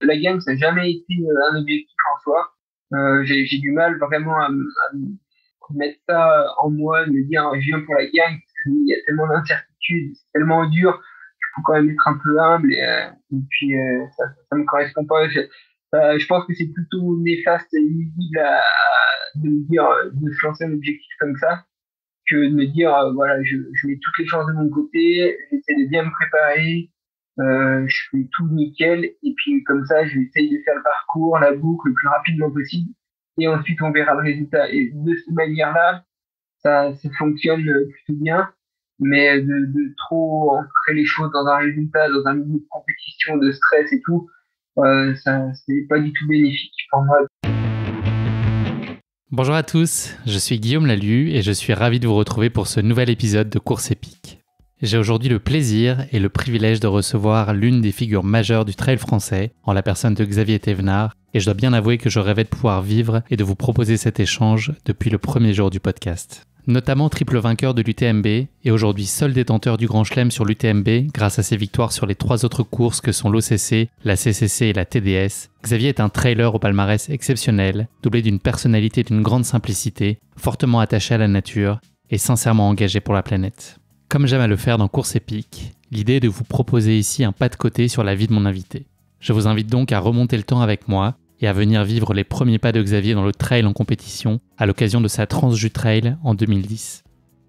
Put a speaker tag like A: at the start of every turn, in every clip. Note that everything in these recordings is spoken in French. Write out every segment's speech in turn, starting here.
A: la gagne, ça n'a jamais été un objectif en soi. J'ai du mal vraiment à mettre ça en moi, de me dire je viens pour la gagne, parce qu'il y a tellement d'incertitudes, c'est tellement dur, il faut quand même être un peu humble et puis ça me correspond pas. Je pense que c'est plutôt néfaste et nuisible de me dire de se lancer un objectif comme ça que de me dire voilà je mets toutes les chances de mon côté, j'essaie de bien me préparer, je fais tout nickel et puis comme ça je vais essayer de faire le parcours, la boucle le plus rapidement possible et ensuite on verra le résultat. Et de cette manière-là, ça fonctionne plutôt bien, mais de trop ancrer les choses dans un résultat, dans un milieu de compétition, de stress et tout, ça c'est pas du tout bénéfique pour moi.
B: Bonjour à tous, je suis Guillaume Lalu et je suis ravi de vous retrouver pour ce nouvel épisode de Course épique. J'ai aujourd'hui le plaisir et le privilège de recevoir l'une des figures majeures du trail français, en la personne de Xavier Thévenard, et je dois bien avouer que je rêvais de pouvoir vivre et de vous proposer cet échange depuis le premier jour du podcast. Notamment triple vainqueur de l'UTMB et aujourd'hui seul détenteur du Grand Chelem sur l'UTMB grâce à ses victoires sur les 3 autres courses que sont l'OCC, la CCC et la TDS, Xavier est un trailer au palmarès exceptionnel, doublé d'une personnalité d'une grande simplicité, fortement attaché à la nature et sincèrement engagé pour la planète. Comme j'aime à le faire dans Course épique, l'idée est de vous proposer ici un pas de côté sur la vie de mon invité. Je vous invite donc à remonter le temps avec moi et à venir vivre les premiers pas de Xavier dans le trail en compétition à l'occasion de sa Transjus Trail en 2010.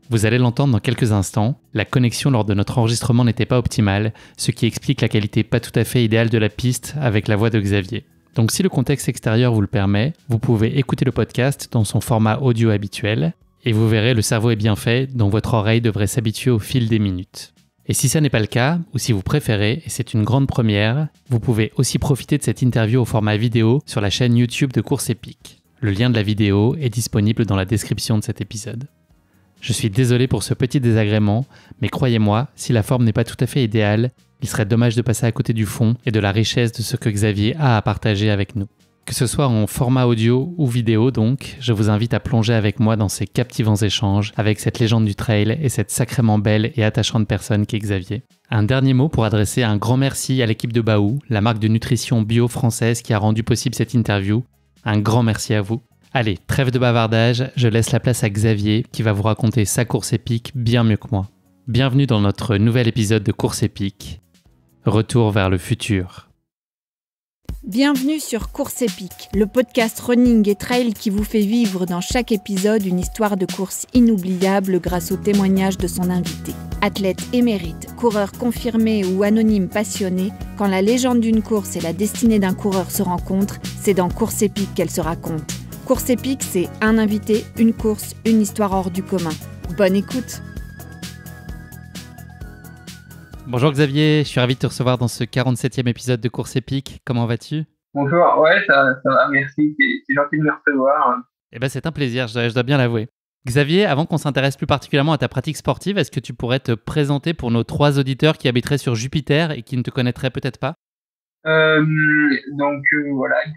B: Vous allez l'entendre dans quelques instants, la connexion lors de notre enregistrement n'était pas optimale, ce qui explique la qualité pas tout à fait idéale de la piste avec la voix de Xavier. Donc si le contexte extérieur vous le permet, vous pouvez écouter le podcast dans son format audio habituel, et vous verrez le cerveau est bien fait, dont votre oreille devrait s'habituer au fil des minutes. Et si ça n'est pas le cas, ou si vous préférez, et c'est une grande première, vous pouvez aussi profiter de cette interview au format vidéo sur la chaîne YouTube de Course épique. Le lien de la vidéo est disponible dans la description de cet épisode. Je suis désolé pour ce petit désagrément, mais croyez-moi, si la forme n'est pas tout à fait idéale, il serait dommage de passer à côté du fond et de la richesse de ce que Xavier a à partager avec nous. Que ce soit en format audio ou vidéo donc, je vous invite à plonger avec moi dans ces captivants échanges avec cette légende du trail et cette sacrément belle et attachante personne qu'est Xavier. Un dernier mot pour adresser un grand merci à l'équipe de Baou, la marque de nutrition bio française qui a rendu possible cette interview. Un grand merci à vous. Allez, trêve de bavardage, je laisse la place à Xavier qui va vous raconter sa course épique bien mieux que moi. Bienvenue dans notre nouvel épisode de Course épique. Retour vers le futur.
C: Bienvenue sur Course épique, le podcast running et trail qui vous fait vivre dans chaque épisode une histoire de course inoubliable grâce au témoignage de son invité. Athlète émérite, coureur confirmé ou anonyme passionné, quand la légende d'une course et la destinée d'un coureur se rencontrent, c'est dans Course épique qu'elle se raconte. Course épique, c'est un invité, une course, une histoire hors du commun. Bonne écoute!
B: Bonjour Xavier, je suis ravi de te recevoir dans ce 47e épisode de Course épique. Comment vas-tu ?
A: Bonjour, ouais, ça va, merci, c'est gentil de me recevoir.
B: Eh ben, c'est un plaisir, je dois bien l'avouer. Xavier, avant qu'on s'intéresse plus particulièrement à ta pratique sportive, est-ce que tu pourrais te présenter pour nos 3 auditeurs qui habiteraient sur Jupiter et qui ne te connaîtraient peut-être pas ?
A: Voilà,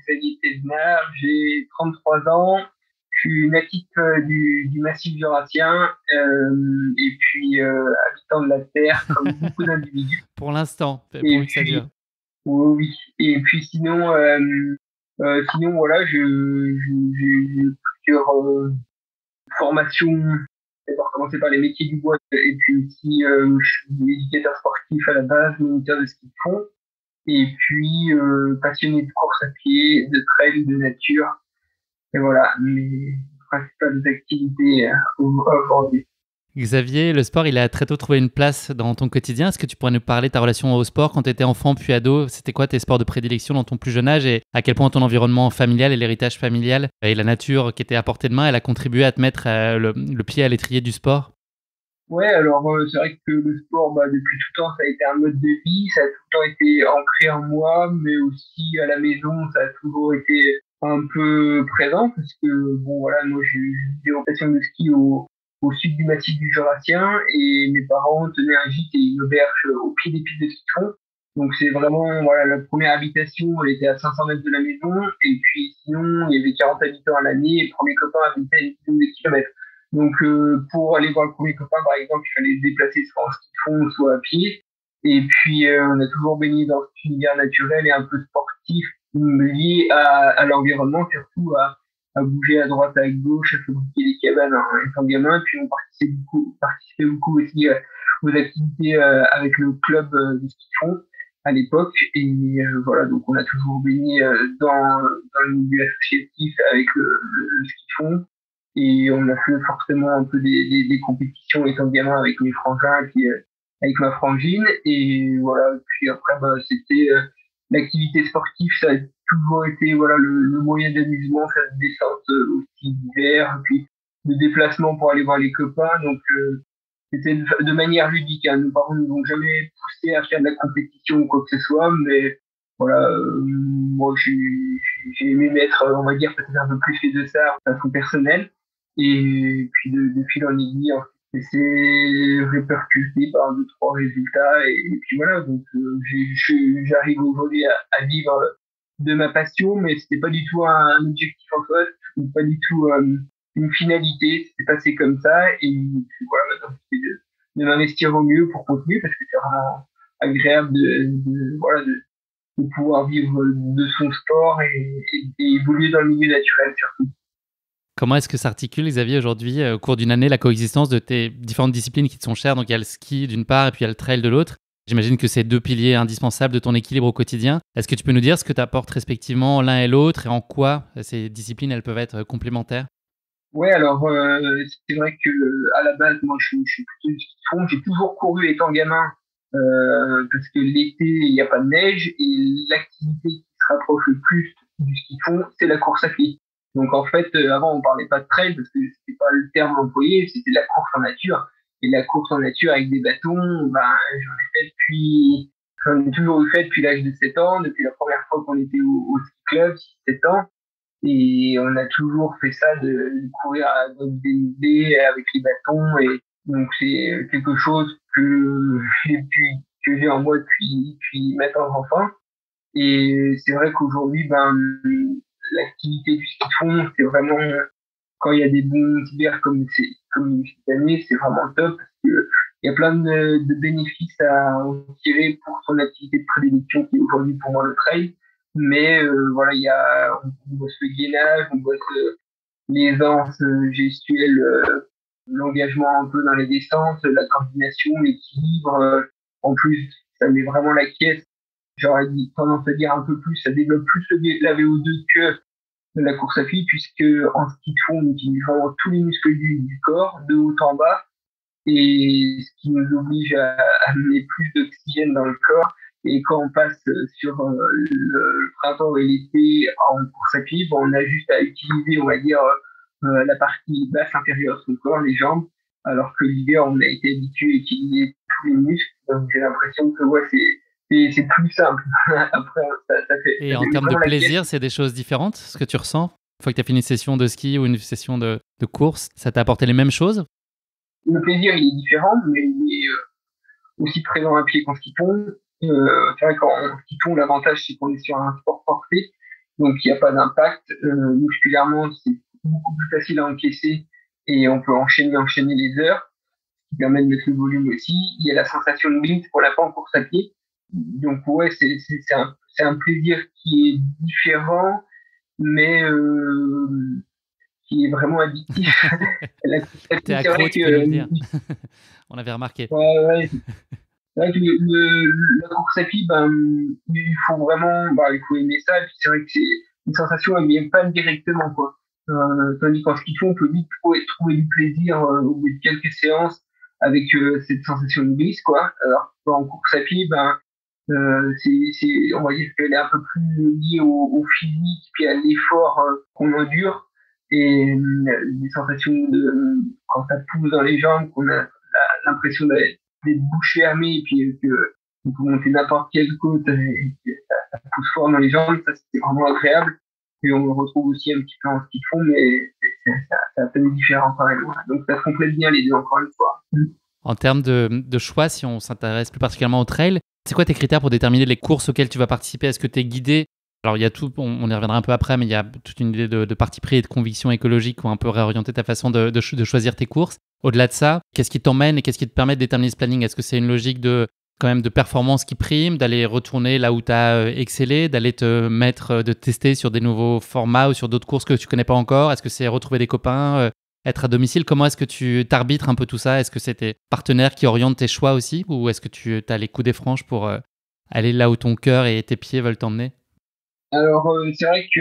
A: Xavier Thévenard, j'ai 33 ans, je suis natif du Massif jurassien et puis habitant de la Terre comme beaucoup d'individus.
B: Pour l'instant, pourvu que ça dure.
A: Oui, et puis sinon voilà, j'ai plusieurs formations. D'abord commencer par les métiers du bois et puis aussi je suis éducateur sportif à la base, moniteur de ski de fond et puis passionné de course à pied, de trail, de nature. Et voilà, mes principales activités aujourd'hui.
B: Xavier, le sport, il a très tôt trouvé une place dans ton quotidien. Est-ce que tu pourrais nous parler de ta relation au sport quand tu étais enfant puis ado ? C'était quoi tes sports de prédilection dans ton plus jeune âge et à quel point ton environnement familial et l'héritage familial et la nature qui était à portée de main, elle a contribué à te mettre le pied à l'étrier du sport ?
A: Ouais, alors c'est vrai que le sport, depuis tout temps, ça a été un mode de vie, ça a tout le temps été ancré en moi, mais aussi à la maison, ça a toujours été un peu présent parce que moi j'ai des rotations de ski au sud du massif du Jurassien et mes parents tenaient un gîte et une auberge au pied des pistes de ski de fond. Donc c'est vraiment la première habitation, elle était à 500 mètres de la maison et puis sinon il y avait 40 habitants à l'année et le premier copain habitait à une dizaine de kilomètres. Donc pour aller voir le premier copain par exemple, il fallait se déplacer soit en ski de fond soit à pied. Et puis on a toujours baigné dans cet univers naturel et un peu sportif sportif lié à l'environnement, surtout à bouger à droite, à gauche, à fabriquer des cabanes en étant gamin. Puis on participait beaucoup aussi aux activités avec le club de ski de fond à l'époque. Et voilà, donc on a toujours baigné dans le milieu associatif avec le ski de fond. Et on a fait forcément un peu des compétitions étant gamin avec mes frangins et puis avec ma frangine. Et voilà, puis après, c'était l'activité sportive, ça a toujours été voilà le moyen d'amusement, faire des descentes aussi d'hiver, puis de déplacement pour aller voir les copains. Donc c'était de manière ludique. Hein. Nos parents ne nous ont jamais poussé à faire de la compétition ou quoi que ce soit, mais voilà, moi j'ai aimé mettre, on va dire, peut-être un peu plus fait de ça de façon personnelle. Et puis de fil en aiguille, et c'est répercuté par 2-3 résultats. Et puis voilà, donc j'arrive aujourd'hui à vivre de ma passion, mais c'était pas du tout un objectif en soi, pas du tout une finalité, c'était passé comme ça. Et puis voilà, maintenant c'est de m'investir au mieux pour continuer, parce que c'est vraiment agréable de pouvoir vivre de son sport et évoluer dans le milieu naturel surtout.
B: Comment est-ce que s'articule, Xavier, aujourd'hui, au cours d'une année, la coexistence de tes différentes disciplines qui te sont chères? Donc, il y a le ski d'une part et puis il y a le trail de l'autre. J'imagine que c'est deux piliers indispensables de ton équilibre au quotidien. Est-ce que tu peux nous dire ce que tu apportes respectivement l'un et l'autre et en quoi ces disciplines elles peuvent être complémentaires?
A: Ouais, alors c'est vrai que à la base, moi, je suis plutôt du ski de fond. J'ai toujours couru étant gamin parce que l'été, il n'y a pas de neige et l'activité qui se rapproche le plus du ski de fond, c'est la course à pied. Donc en fait, avant on parlait pas de trail parce que c'était pas le terme employé, c'était la course en nature. Et la course en nature avec des bâtons, j'en ai toujours eu fait depuis l'âge de 7 ans, depuis la première fois qu'on était au ski club, 6-7 ans. Et on a toujours fait ça de courir à des avec les bâtons. Et donc c'est quelque chose que j'ai en moi depuis maintenant enfant. Et c'est vrai qu'aujourd'hui, l'activité du ski de fond, c'est vraiment, quand il y a des bons hivers comme cette année, c'est vraiment top parce que il y a plein de bénéfices à en tirer pour son activité de prédilection qui est aujourd'hui pour moi le trail. Mais voilà, on bosse le gainage, on bosse l'aisance gestuelle, l'engagement un peu dans les descentes, la coordination, l'équilibre. En plus, ça met vraiment la caisse. J'aurais tendance à dire un peu plus, ça développe plus la VO2 que de la course à pied, puisque en ski de fond, on utilise vraiment tous les muscles du corps, de haut en bas, et ce qui nous oblige à amener plus d'oxygène dans le corps. Et quand on passe sur le printemps et l'été en course à pied, on a juste à utiliser, on va dire, la partie basse inférieure de son corps, les jambes, alors que l'hiver, on a été habitué à utiliser tous les muscles. Donc j'ai l'impression que c'est plus simple. Après, ça fait.
B: Et en termes de plaisir, c'est des choses différentes, ce que tu ressens? Une fois que tu as fait une session de ski ou une session de course, ça t'a apporté les mêmes choses?
A: Le plaisir, il est différent, mais il est aussi présent à pied qu'en ski de fond. C'est vrai qu'en ski de fond, l'avantage, c'est qu'on est sur un sport porté, donc il n'y a pas d'impact. Musculairement, c'est beaucoup plus facile à encaisser et on peut enchaîner les heures, ce qui permet de mettre le volume aussi. Il y a la sensation de glisse qu'on n'a pas en course à pied. Donc ouais, c'est un plaisir qui est différent, mais qui est vraiment addictif.
B: T'es accro, tu peux nous le dire. On avait remarqué.
A: Ouais. C'est vrai que la course à pied, il faut vraiment, il faut aimer ça. Et puis c'est vrai que c'est une sensation, elle vient pas directement, quoi. Tandis qu'en ski de fond, on peut vite trouver du plaisir au bout de quelques séances avec cette sensation de glisse, quoi. Alors qu'en course à pied, on va dire qu'elle est un peu plus liée au physique puis à l'effort qu'on endure et des sensations de quand ça pousse dans les jambes, qu'on a l'impression d'être bouche fermée et puis que on peut monter n'importe quelle côte et que ça pousse fort dans les jambes, ça c'est vraiment agréable. Et on le retrouve aussi un petit peu en ski de fond, mais c'est un peu différent quand même. Donc ça se complète bien les deux, encore une fois.
B: En termes de choix, si on s'intéresse plus particulièrement au trail, c'est quoi tes critères pour déterminer les courses auxquelles tu vas participer? Est-ce que tu es guidé? Alors, il y a tout, on y reviendra un peu après, mais il y a toute une idée de parti pris et de conviction écologique qui ont un peu réorienté ta façon de choisir tes courses. Au-delà de ça, qu'est-ce qui t'emmène et qu'est-ce qui te permet de déterminer ce planning? Est-ce que c'est une logique de quand même de performance qui prime, d'aller retourner là où tu as excellé, d'aller te mettre, de tester sur des nouveaux formats ou sur d'autres courses que tu connais pas encore? Est-ce que c'est retrouver des copains, être à domicile? Comment est-ce que tu t'arbitres un peu tout ça? Est-ce que c'est tes partenaires qui orientent tes choix aussi? Ou est-ce que tu as les coups des franches pour aller là où ton cœur et tes pieds veulent t'emmener?
A: Alors, c'est vrai que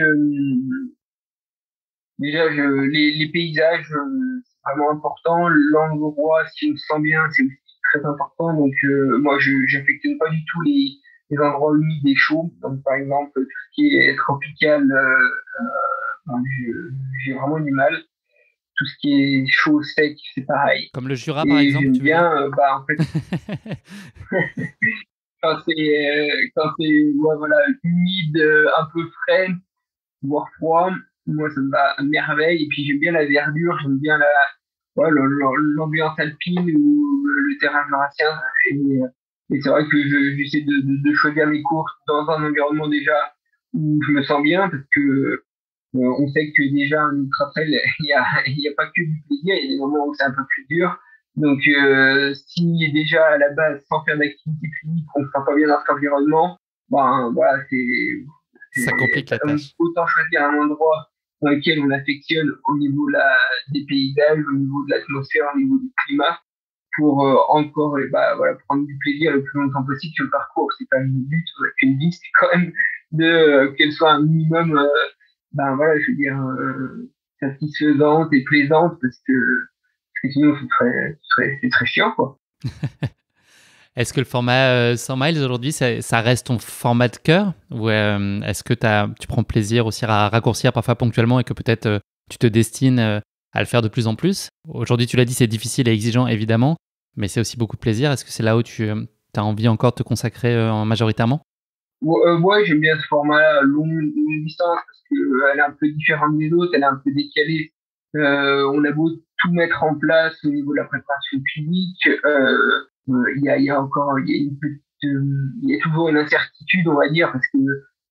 A: déjà, les paysages, c'est vraiment important. L'endroit, si on se sent bien, c'est aussi très important. Donc, moi, je j'affectionne pas du tout les endroits humides et chauds. Donc, par exemple, tout ce qui est tropical, ben, j'ai vraiment du mal. Tout ce qui est chaud, sec, c'est pareil.
B: Comme le Jura, par
A: Et
B: exemple,
A: j'aime
B: tu veux dire?
A: bien, en fait, quand c'est ouais, voilà, humide, un peu frais, voire froid, moi ça me va à merveille. Et puis j'aime bien la verdure, j'aime bien ouais, l'ambiance alpine ou le terrain jurassien. Et c'est vrai que j'essaie de choisir mes courses dans un environnement déjà où je me sens bien, parce que on sait que déjà un ultra trail, il y a pas que du plaisir, il y a des moments où c'est un peu plus dur. Donc si déjà à la base, sans faire d'activité physique, on se sent pas bien dans cet environnement, ben voilà,
B: Ça complique la
A: on
B: tâche.
A: autant choisir un endroit dans lequel on affectionne au niveau des paysages, au niveau de l'atmosphère, au niveau du climat, pour encore voilà, prendre du plaisir le plus longtemps possible sur le parcours. C'est pas le but, on a qu'une vie, c'est quand même de qu'elle soit un minimum, voilà, je veux dire, satisfaisante et plaisante, parce que sinon c'est très chiant, quoi.
B: Est-ce que le format 100 miles aujourd'hui, ça reste ton format de cœur? Ou est-ce que tu prends plaisir aussi à raccourcir parfois ponctuellement et que peut-être tu te destines à le faire de plus en plus? Aujourd'hui, tu l'as dit, c'est difficile et exigeant, évidemment, mais c'est aussi beaucoup de plaisir. Est-ce que c'est là où tu as envie encore de te consacrer majoritairement?
A: Ouais, j'aime bien ce format longue distance parce que elle est un peu différente des autres, elle est un peu décalée. On a beau tout mettre en place au niveau de la préparation physique, il y a encore, il y a une petite, il y a toujours une incertitude, on va dire, parce que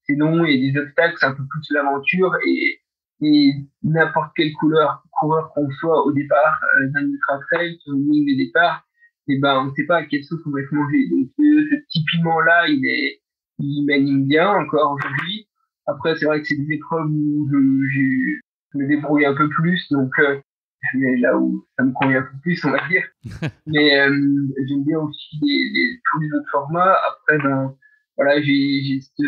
A: c'est long, il y a des obstacles, c'est un peu plus l'aventure, et n'importe quel coureur qu'on soit au départ d'un ultra trail, sur une ligne de départ, et ben on ne sait pas à quelle sauce on va être mangé. Donc ce petit piment là, il m'anime bien encore aujourd'hui. Après, c'est vrai que c'est des épreuves où je me débrouille un peu plus, donc je vais là où ça me convient un peu plus, on va dire. Mais j'aime bien aussi tous les autres formats. Après, ben voilà, j'ai cette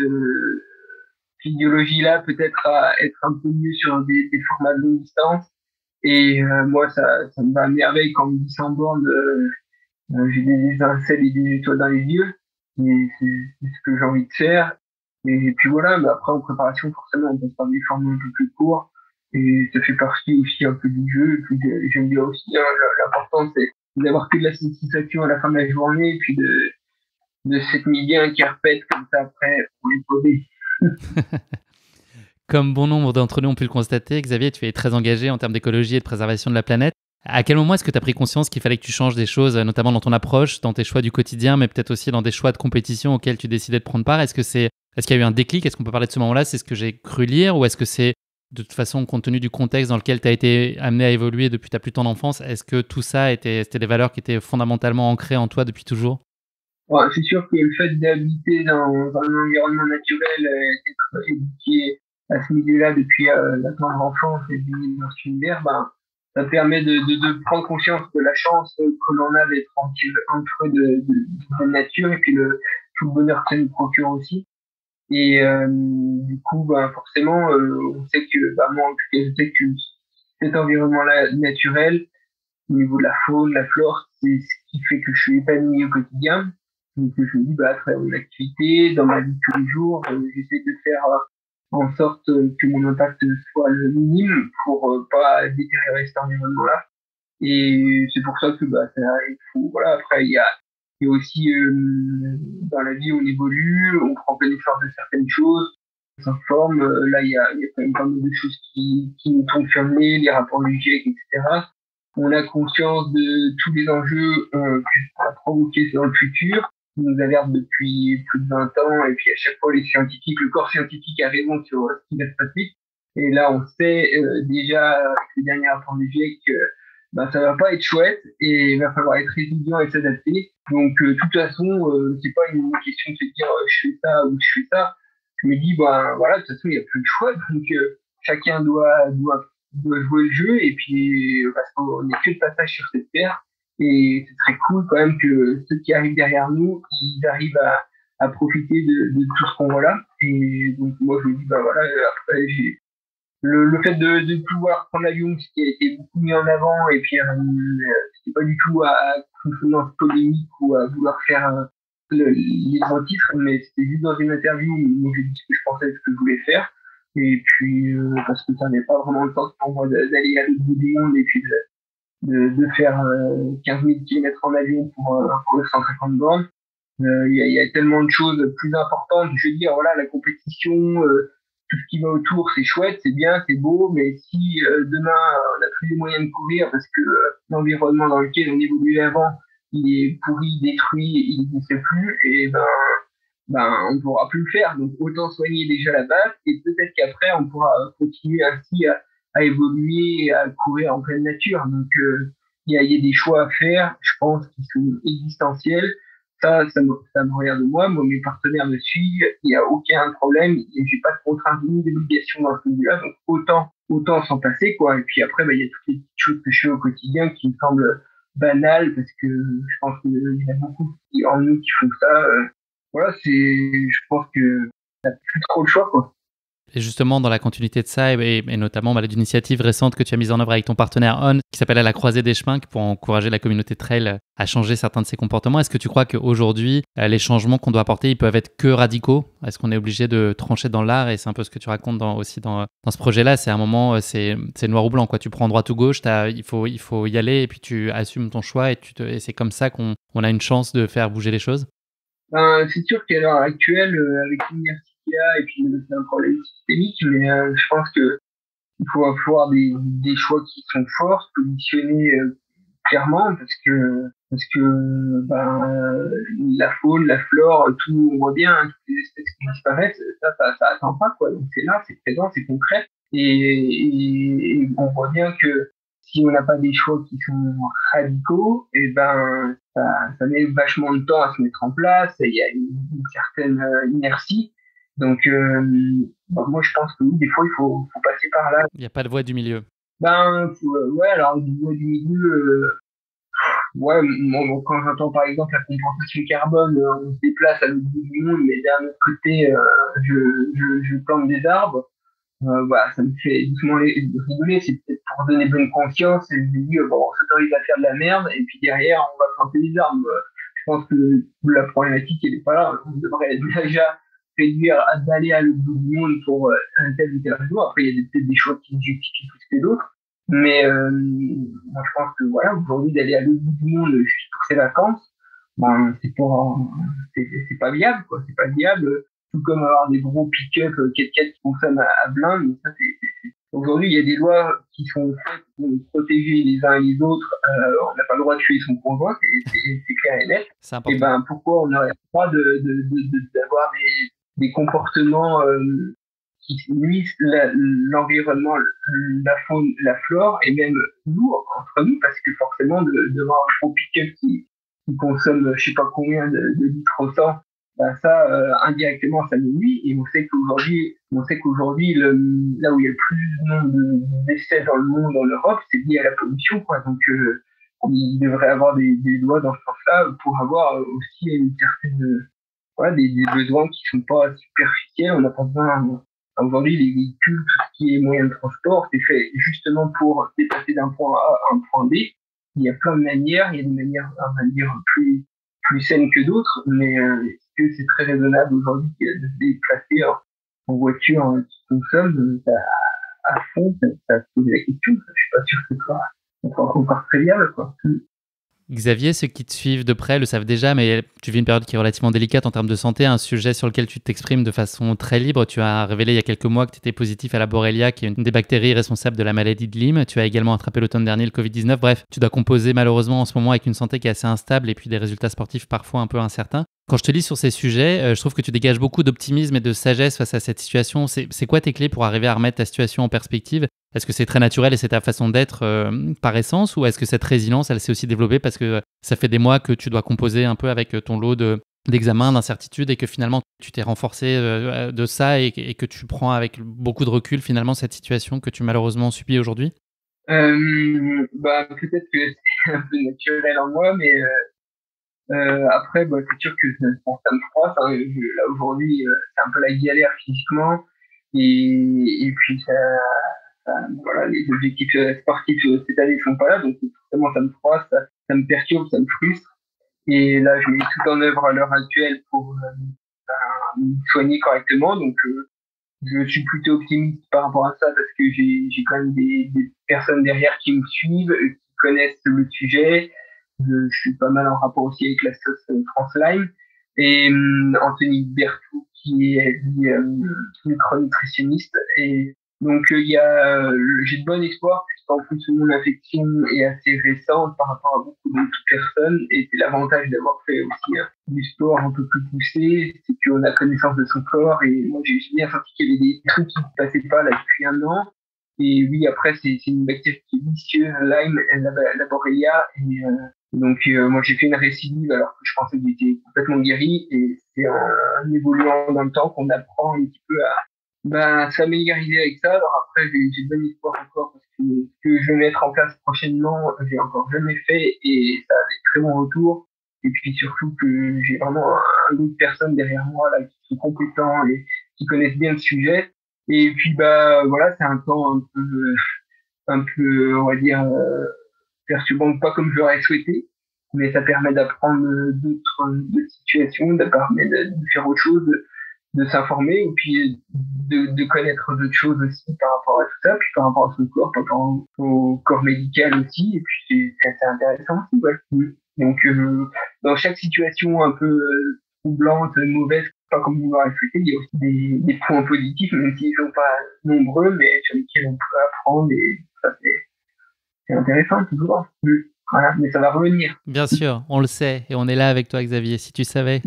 A: idéologie-là peut-être à être un peu mieux sur des formats de longue distance. Et moi, ça me va à merveille quand on me dit sans borne, j'ai des étincelles et des étoiles dans les yeux. Et c'est ce que j'ai envie de faire. Et puis voilà, mais après en préparation, forcément, on passe par des formats un peu plus courts. Et ça fait partie aussi un peu du jeu. Et puis j'aime bien aussi, hein, l'important, c'est d'avoir que de la satisfaction à la fin de la journée, et puis de cette bien qui répète comme ça après pour les poser.
B: Comme bon nombre d'entre nous ont pu le constater, Xavier, tu es très engagé en termes d'écologie et de préservation de la planète. À quel moment est-ce que tu as pris conscience qu'il fallait que tu changes des choses, notamment dans ton approche, dans tes choix du quotidien, mais peut-être aussi dans des choix de compétition auxquels tu décidais de prendre part? Est-ce qu'il y a eu un déclic? Est-ce qu'on peut parler de ce moment-là? C'est ce que j'ai cru lire? Ou est-ce que c'est de toute façon, compte tenu du contexte dans lequel tu as été amené à évoluer depuis ta plus tendre enfance, est-ce que tout ça c'était des valeurs qui étaient fondamentalement ancrées en toi depuis toujours?
A: Ouais, c'est sûr que le fait d'habiter dans un environnement naturel, d'être éduqué à ce milieu-là depuis la tendre enfance et de vivre dans cet univers, ben, ça permet de prendre conscience de la chance que l'on a d'être entouré de la nature, et puis tout le bonheur que ça nous procure aussi. Et du coup, ben, forcément, on sait que, bah, moi en tout cas, je sais que cet environnement-là naturel, au niveau de la faune, la flore, c'est ce qui fait que je suis épanoui au quotidien. Donc je me dis, à travers mon activité, dans ma vie de tous les jours, j'essaie de faire en sorte que mon impact soit le minime pour pas détériorer cet environnement-là. Et c'est pour ça que il faut, voilà, après il y a aussi dans la vie on évolue, on prend connaissance de certaines choses, on s'informe, là il y a quand même pas mal de choses qui nous tombent sur le nez, les rapports du GIEC, etc. On a conscience de tous les enjeux que ça va provoquer dans le futur, qui nous alertent depuis plus de 20 ans, et puis à chaque fois le corps scientifique a raison sur ce qui va se passer. Et là, on sait déjà avec les derniers rapports du GIEC que bah, ça va pas être chouette et il va falloir être résilient et s'adapter. Donc, de toute façon, c'est pas une question de se dire je fais ça ou je fais ça. Je me dis, bah, voilà, de toute façon, il n'y a plus de choix. Donc, chacun doit jouer le jeu et puis, parce qu'on n'est que de passage sur cette terre. Et c'est très cool quand même que ceux qui arrivent derrière nous, ils arrivent à profiter de tout ce qu'on voit là. Et donc, moi, je me dis, bah voilà, après, le fait de pouvoir prendre l'avion, ce qui a été beaucoup mis en avant, et puis c'était pas du tout à consonance polémique ou à vouloir faire les grands titres, mais c'était juste dans une interview où j'ai dit ce que je pensais, ce que je voulais faire, et puis parce que ça n'avait pas vraiment le sens pour moi d'aller à l'autre bout du monde et puis de faire 15 000 km en avion pour courir 150 bornes. Il y a tellement de choses plus importantes. Je veux dire, voilà, la compétition, tout ce qui va autour, c'est chouette, c'est bien, c'est beau, mais si demain on n'a plus les moyens de courir parce que l'environnement dans lequel on évoluait avant, il est pourri, détruit, il n'existe plus, et ben on pourra plus le faire. Donc autant soigner déjà la base, et peut-être qu'après on pourra continuer ainsi à évoluer et à courir en pleine nature. Donc il y a des choix à faire, je pense, qui sont existentiels. Ça me regarde moi, mes partenaires me suivent, il n'y a aucun problème, et j'ai pas de contraintes ni d'obligation dans ce milieu-là, donc autant s'en passer, quoi. Et puis après, il y a toutes les petites choses que je fais au quotidien qui me semblent banales, parce que je pense qu'il y en a beaucoup en nous qui font ça. Voilà, je pense que t'as plus trop le choix, quoi.
B: Et justement, dans la continuité de ça, et notamment l'initiative récente que tu as mise en œuvre avec ton partenaire On, qui s'appelle À la croisée des chemins, pour encourager la communauté trail à changer certains de ses comportements, est-ce que tu crois qu'aujourd'hui, les changements qu'on doit apporter, ils peuvent être que radicaux? Est-ce qu'on est obligé de trancher dans l'art? Et c'est un peu ce que tu racontes aussi dans ce projet-là. C'est un moment, c'est noir ou blanc, quoi. Tu prends droite ou gauche, il faut y aller, et puis tu assumes ton choix, et c'est comme ça qu'on a une chance de faire bouger les choses.
A: C'est sûr qu'à l'heure actuelle, avec l'inertie qu'il y a, et puis c'est un problème systémique, mais je pense que il faut avoir des choix qui sont forts, positionnés clairement, parce que la faune, la flore, tout, on voit bien, hein, toutes les espèces qui disparaissent, ça attend pas, quoi. Donc c'est là, c'est présent, c'est concret, et on voit bien que si on n'a pas des choix qui sont radicaux, et ben ça met vachement de temps à se mettre en place. Il y a une certaine inertie. Donc moi je pense que oui, des fois il faut passer par là.
B: Il n'y a pas de voie du milieu.
A: Ouais, alors une voie du milieu. Ouais, quand j'entends par exemple la compensation carbone, on se déplace à l'autre bout du monde, mais d'un autre côté, je plante des arbres. Ça me fait doucement rigoler, c'est peut-être pour donner bonne conscience et je me dis, on s'autorise à faire de la merde et puis derrière on va planter des arbres. Je pense que la problématique elle est pas là, on devrait déjà réduire d'aller à l'autre bout du monde pour un tel ou tel réseau. Après il y a peut-être des choix qui justifient plus que d'autres, mais moi je pense que voilà, aujourd'hui d'aller à l'autre bout du monde juste pour ses vacances, c'est pas viable, quoi, c'est pas viable. Tout comme avoir des gros pick-up qui consomment à blinde. Mais ça, aujourd'hui, il y a des lois qui sont faites pour protéger les uns et les autres. On n'a pas le droit de tuer son conjoint, c'est clair et net. Et ben, pourquoi on n'aurait pas d'avoir des comportements qui nuisent l'environnement, la faune, la flore, et même nous, entre nous, parce que forcément, de voir un gros pick-up qui consomme je sais pas combien de litres au temps, indirectement ça nous nuit, et on sait qu'aujourd'hui là où il y a le plus de nombre d'essais dans le monde, en Europe, c'est lié à la pollution, quoi. Donc il devrait avoir des lois dans ce sens-là pour avoir aussi une certaine des besoins qui sont pas superficiels. On n'a pas besoin aujourd'hui, les véhicules, tout ce qui est moyen de transport, c'est fait justement pour déplacer d'un point A à un point B. Il y a plein de manières, il y a des manières on va dire plus saines que d'autres, mais est-ce que c'est très raisonnable aujourd'hui de se déplacer en voiture qui consomme à fond? Ça se pose la question. Je suis pas sûr que ce soit encore très viable, quoi.
B: Xavier, ceux qui te suivent de près le savent déjà, mais tu vis une période qui est relativement délicate en termes de santé, un sujet sur lequel tu t'exprimes de façon très libre. Tu as révélé il y a quelques mois que tu étais positif à la Borrelia, qui est une des bactéries responsables de la maladie de Lyme. Tu as également attrapé l'automne dernier le Covid-19. Bref, tu dois composer malheureusement en ce moment avec une santé qui est assez instable et puis des résultats sportifs parfois un peu incertains. Quand je te lis sur ces sujets, je trouve que tu dégages beaucoup d'optimisme et de sagesse face à cette situation. C'est quoi tes clés pour arriver à remettre ta situation en perspective Est-ce que c'est très naturel et c'est ta façon d'être par essence, ou est-ce que cette résilience, elle s'est aussi développée parce que ça fait des mois que tu dois composer un peu avec ton lot d'examens, d'incertitudes, et que finalement tu t'es renforcé de ça et que tu prends avec beaucoup de recul finalement cette situation que tu malheureusement subis aujourd'hui?
A: Peut-être que c'est un peu naturel en moi, mais après, c'est sûr que ça me froisse. Hein. Là, aujourd'hui, c'est un peu la galère physiquement. Et puis, voilà, les objectifs sportifs cette année sont pas là. Donc, forcément, ça me froisse, ça me perturbe, ça me frustre. Et là, je mets tout en œuvre à l'heure actuelle pour me soigner correctement. Donc, je suis plutôt optimiste par rapport à ça parce que j'ai quand même des personnes derrière qui me suivent, qui connaissent le sujet. Je suis pas mal en rapport aussi avec la sauce Transline. Et Anthony Berthoud qui est lui, micronutritionniste. Et donc j'ai de bon espoir puisqu'en plus mon infection est assez récente par rapport à beaucoup d'autres personnes. Et c'est l'avantage d'avoir fait aussi du sport un peu plus poussé, c'est qu'on a connaissance de son corps. Et moi j'ai bien senti qu'il y avait des trucs qui ne passaient pas là depuis un an. Et oui, après c'est une bactérie qui est vicieuse, Lyme, la Borrelia. Et donc moi j'ai fait une récidive alors que je pensais que j'étais complètement guéri, et c'est en évoluant dans le temps qu'on apprend un petit peu à s'améliorer avec ça. Alors après j'ai bon espoir encore parce que ce que je vais mettre en place prochainement, j'ai encore jamais fait et ça a des très bons retours. Et puis surtout que j'ai vraiment un groupe de personnes derrière moi là qui sont compétents et qui connaissent bien le sujet. Et puis voilà, c'est un temps un peu on va dire perturbant, pas comme je l'aurais souhaité, mais ça permet d'apprendre d'autres situations, ça permet de faire autre chose, de s'informer, et puis de connaître d'autres choses aussi par rapport à tout ça, puis par rapport à son corps, par rapport au corps médical aussi, et puis c'est assez intéressant aussi, ouais. Donc dans chaque situation un peu troublante, mauvaise, pas comme vous l'aurez souhaité, il y a aussi des points positifs, même s'ils ne sont pas nombreux, mais sur lesquels on peut apprendre, et ça c'est intéressant toujours. Voilà, mais ça va revenir.
B: Bien sûr, on le sait, et on est là avec toi, Xavier. Si tu savais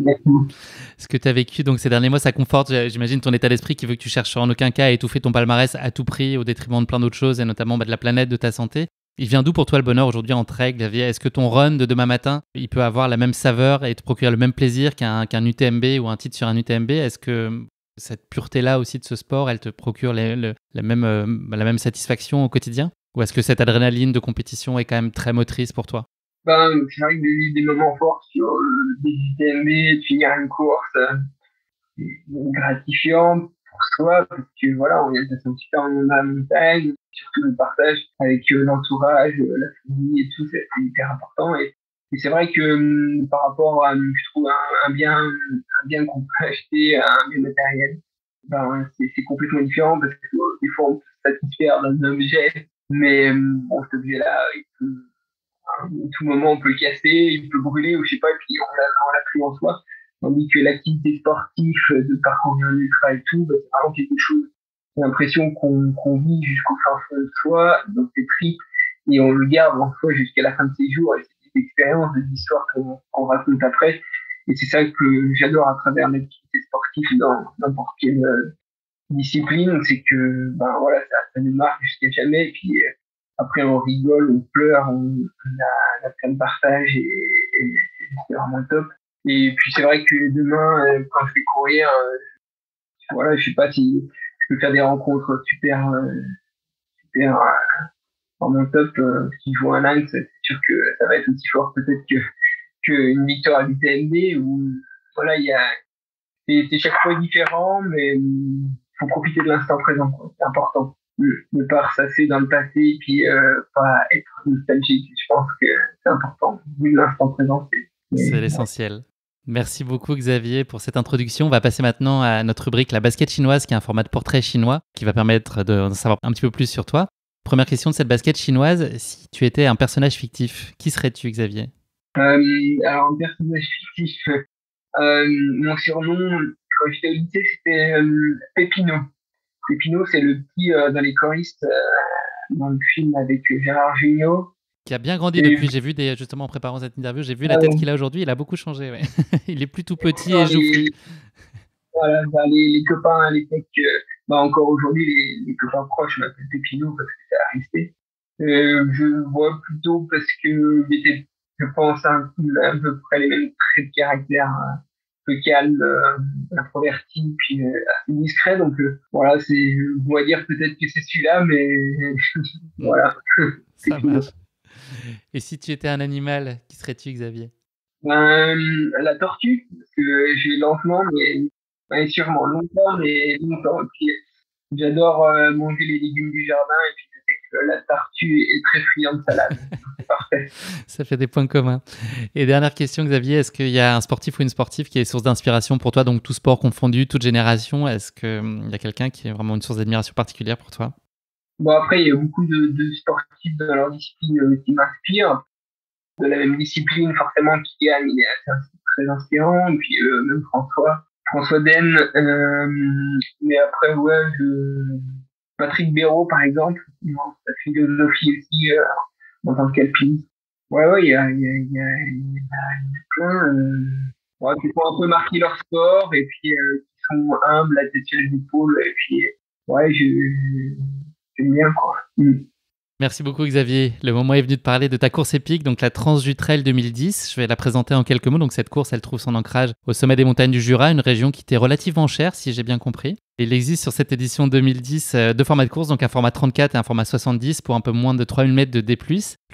B: ce que tu as vécu donc ces derniers mois, ça conforte, j'imagine, ton état d'esprit qui veut que tu cherches en aucun cas à étouffer ton palmarès à tout prix au détriment de plein d'autres choses, et notamment de la planète, de ta santé. Il vient d'où pour toi le bonheur aujourd'hui en trail, Xavier? Est-ce que ton run de demain matin, il peut avoir la même saveur et te procurer le même plaisir qu'un UTMB ou un titre sur un UTMB? Est-ce que cette pureté-là aussi de ce sport, elle te procure la même satisfaction au quotidien? Ou est-ce que cette adrénaline de compétition est quand même très motrice pour toi?
A: C'est vrai que des moments forts sur des UTMB, de finir une course, c'est gratifiant pour soi, parce que voilà, on vient de se sentir dans la montagne, surtout le partage avec l'entourage, la famille et tout, c'est hyper important. Et c'est vrai que par rapport à, je trouve, un bien qu'on peut acheter, un bien matériel, c'est complètement différent parce que des fois on peut se satisfaire d'un objet, mais cet objet-là, à tout moment on peut le casser, il peut brûler ou je sais pas, et puis on l'a plus en soi. Tandis que l'activité sportive, de parcourir un ultra et tout, c'est vraiment quelque chose, j'ai l'impression qu'on vit jusqu'au fin fond de soi, dans ses tripes, et on le garde en soi jusqu'à la fin de ses jours, et c'est des expériences, des histoires qu'on raconte après. Et c'est ça que j'adore à travers l'activité sportive dans n'importe quelle discipline, c'est que voilà, ça nous marque jusqu'à jamais, et puis après on rigole, on pleure, on a plein de partage, et c'est vraiment top. Et puis c'est vrai que demain, quand je vais courir, voilà, je sais pas si je peux faire des rencontres super vraiment top, qui jouent un line, c'est sûr que ça va être aussi fort peut-être que une victoire à l'UTMB, où voilà, c'est chaque fois différent, mais faut profiter de l'instant présent, quoi. C'est important. Ne pas ressasser dans le passé et puis pas être nostalgique. Je pense que c'est important. Vu l'instant présent,
B: c'est l'essentiel. Merci beaucoup Xavier pour cette introduction. On va passer maintenant à notre rubrique La basket chinoise, qui est un format de portrait chinois qui va permettre d'en savoir un petit peu plus sur toi. Première question de cette basket chinoise, si tu étais un personnage fictif, qui serais-tu, Xavier?
A: Alors, un personnage fictif, mon surnom quand j'étais au lycée, c'était Pépino. Pépino, c'est le petit dans les choristes dans le film avec Gérard Jugnot.
B: Qui a bien grandi depuis, j'ai vu justement en préparant cette interview, j'ai vu la tête qu'il a aujourd'hui, il a beaucoup changé. Ouais. Il est plus tout petit et joue plus.
A: Voilà, les copains à l'époque Encore aujourd'hui, les copains proches m'appellent Pépino parce que ça a resté. Je vois plutôt parce que j'étais, je pense, à peu près les mêmes traits de caractère, un peu calme, introverti, puis assez discret. Donc voilà, on va dire peut-être que c'est celui-là, mais voilà.
B: Ça marche. Et si tu étais un animal, qui serais-tu, Xavier?
A: La tortue, parce que je vais lentement, mais sûrement longtemps, mais longtemps. Et puis, j'adore manger les légumes du jardin, et puis je sais que la tortue est très friande de salade. C'est parfait.
B: Ça fait des points communs. Et dernière question, Xavier, est-ce qu'il y a un sportif ou une sportive qui est source d'inspiration pour toi, donc tout sport confondu, toute génération? Est-ce qu'il y a quelqu'un qui est vraiment une source d'admiration particulière pour toi?
A: Après, il y a beaucoup de sportifs dans leur discipline qui m'inspirent. De la même discipline, forcément, qui gagne, il est très inspirant. Et puis, même François Den. Mais après, ouais, Patrick Béraud, par exemple, sa philosophie aussi, en tant qu'alpiniste. Ouais, il y a plein, qui font un peu marquer leur sport, et puis, qui sont humbles, la tête sur les épaules, et puis, ouais, j'aime bien, quoi.
B: Merci beaucoup, Xavier. Le moment est venu de parler de ta course épique, donc la Transju Trail 2010. Je vais la présenter en quelques mots. Donc cette course, elle trouve son ancrage au sommet des montagnes du Jura, une région qui t'est relativement chère, si j'ai bien compris. Il existe sur cette édition 2010 deux formats de course, donc un format 34 et un format 70 pour un peu moins de 3000 mètres de D+.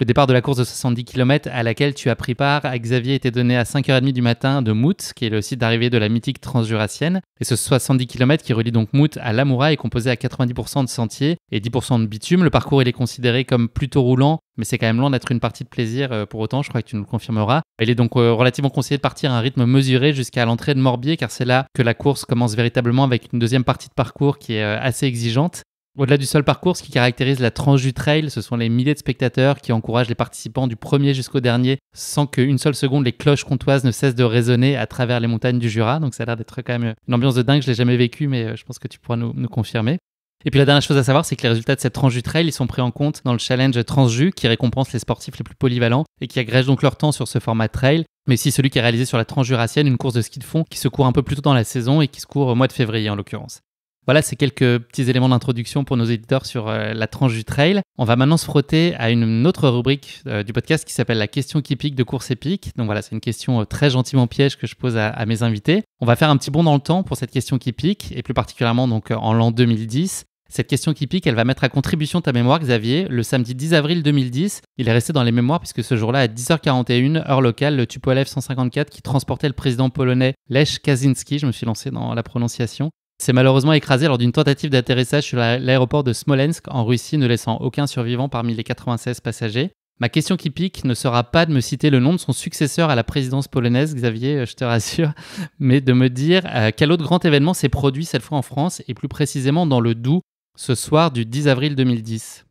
B: Le départ de la course de 70 km à laquelle tu as pris part à Xavier était donné à 5h30 du matin de Mout, qui est le site d'arrivée de la mythique transjurassienne. Et ce 70 km qui relie donc Mout à Lamoura est composé à 90% de sentiers et 10% de bitume. Le parcours il est considéré comme plutôt roulant, mais c'est quand même loin d'être une partie de plaisir pour autant, je crois que tu nous le confirmeras. Il est donc relativement conseillé de partir à un rythme mesuré jusqu'à l'entrée de Morbier, car c'est là que la course commence véritablement avec une deuxième partie de parcours qui est assez exigeante. Au-delà du seul parcours, ce qui caractérise la Transju Trail, ce sont les milliers de spectateurs qui encouragent les participants du premier jusqu'au dernier sans qu'une seule seconde les cloches comtoises ne cessent de résonner à travers les montagnes du Jura. Donc ça a l'air d'être quand même une ambiance de dingue, je ne l'ai jamais vécu, mais je pense que tu pourras nous confirmer. Et puis la dernière chose à savoir, c'est que les résultats de cette Transju Trail, ils sont pris en compte dans le challenge Transju qui récompense les sportifs les plus polyvalents et qui agrègent donc leur temps sur ce format trail, mais aussi celui qui est réalisé sur la Transjurassienne, une course de ski de fond qui se court un peu plus tôt dans la saison et qui se court au mois de février en l'occurrence. Voilà, c'est quelques petits éléments d'introduction pour nos éditeurs sur la Transju Trail. On va maintenant se frotter à une autre rubrique du podcast qui s'appelle la question qui pique de course épique. Donc voilà, c'est une question très gentiment piège que je pose à mes invités. On va faire un petit bond dans le temps pour cette question qui pique, et plus particulièrement donc en l'an 2010. Cette question qui pique, elle va mettre à contribution ta mémoire, Xavier. Le samedi 10 avril 2010, il est resté dans les mémoires puisque ce jour-là, à 10h41, heure locale, le Tupolev 154 qui transportait le président polonais Lech Kaczynski, je me suis lancé dans la prononciation, s'est malheureusement écrasé lors d'une tentative d'atterrissage sur l'aéroport de Smolensk en Russie, ne laissant aucun survivant parmi les 96 passagers. Ma question qui pique ne sera pas de me citer le nom de son successeur à la présidence polonaise, Xavier, je te rassure, mais de me dire quel autre grand événement s'est produit cette fois en France et plus précisément dans le Doubs, ce soir du 10 avril 2010.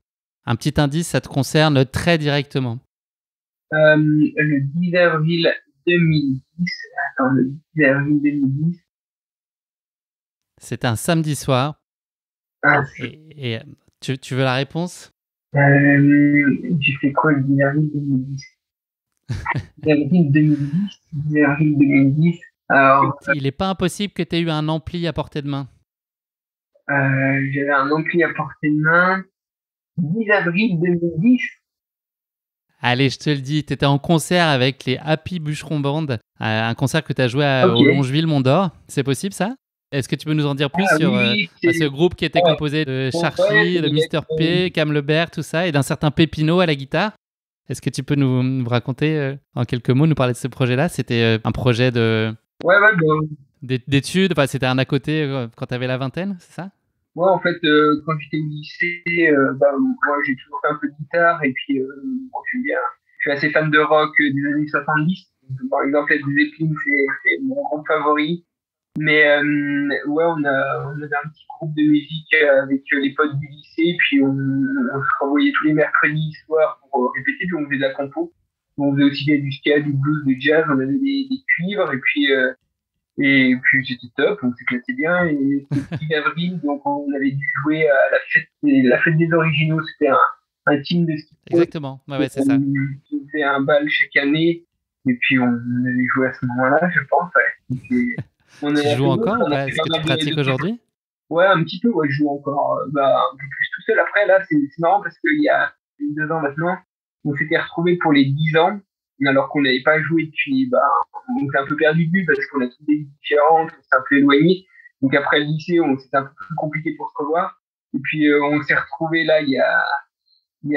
B: Un petit indice, ça te concerne très directement.
A: Le 10 avril 2010. Attends, le 10 avril 2010.
B: C'était un samedi soir.
A: Ah,
B: et tu veux la réponse?
A: J'ai fait quoi le 10 avril 2010? 10 avril 2010. 10 avril 2010. Alors,
B: il n'est pas impossible que tu aies eu un ampli à portée de main.
A: J'avais un ampli à portée de main. 10 avril 2010.
B: Allez, je te le dis, tu étais en concert avec les Happy Bûcheron Band, un concert que tu as joué au Longeville Mont d'Or. C'est possible ça? Est-ce que tu peux nous en dire plus sur ce groupe qui était composé de Charchy, de Mister P, Cam Lebert, tout ça, et d'un certain Pépino à la guitare? Est-ce que tu peux nous raconter en quelques mots, nous parler de ce projet-là? C'était un projet d'études, enfin, c'était un à côté quand tu avais la vingtaine, c'est ça?
A: Ouais, en fait, quand j'étais au lycée, moi j'ai toujours fait un peu de guitare, et puis j'aime bien. Je suis assez fan de rock des années 70. Par exemple, Led Zeppelin, c'est mon groupe favori. Mais ouais, on avait un petit groupe de musique avec les potes du lycée, puis on se revoyait tous les mercredis soirs pour répéter, puis on faisait de la compo. On faisait aussi du ska, du blues, du jazz, on avait des cuivres, et puis c'était top, on s'éclatait bien. Et c'était 10 avril, donc on avait dû jouer à la fête des originaux, c'était un team de ski.
B: Exactement, ouais, c'est ça.
A: On faisait un bal chaque année, et puis on avait joué à ce moment-là, je pense, ouais.
B: Tu joues encore ou pas? Est-ce que tu pratiques aujourd'hui?
A: Ouais, un petit peu, ouais, je joue encore un peu plus tout seul. Après, là, c'est marrant parce qu'il y a 2 ans maintenant, on s'était retrouvés pour les 10 ans, alors qu'on n'avait pas joué depuis, on s'est un peu perdu de vue parce qu'on a toutes des vies différentes, on s'est un peu éloigné. Donc après le lycée, c'était un peu plus compliqué pour se revoir. Et puis on s'est retrouvés là il y a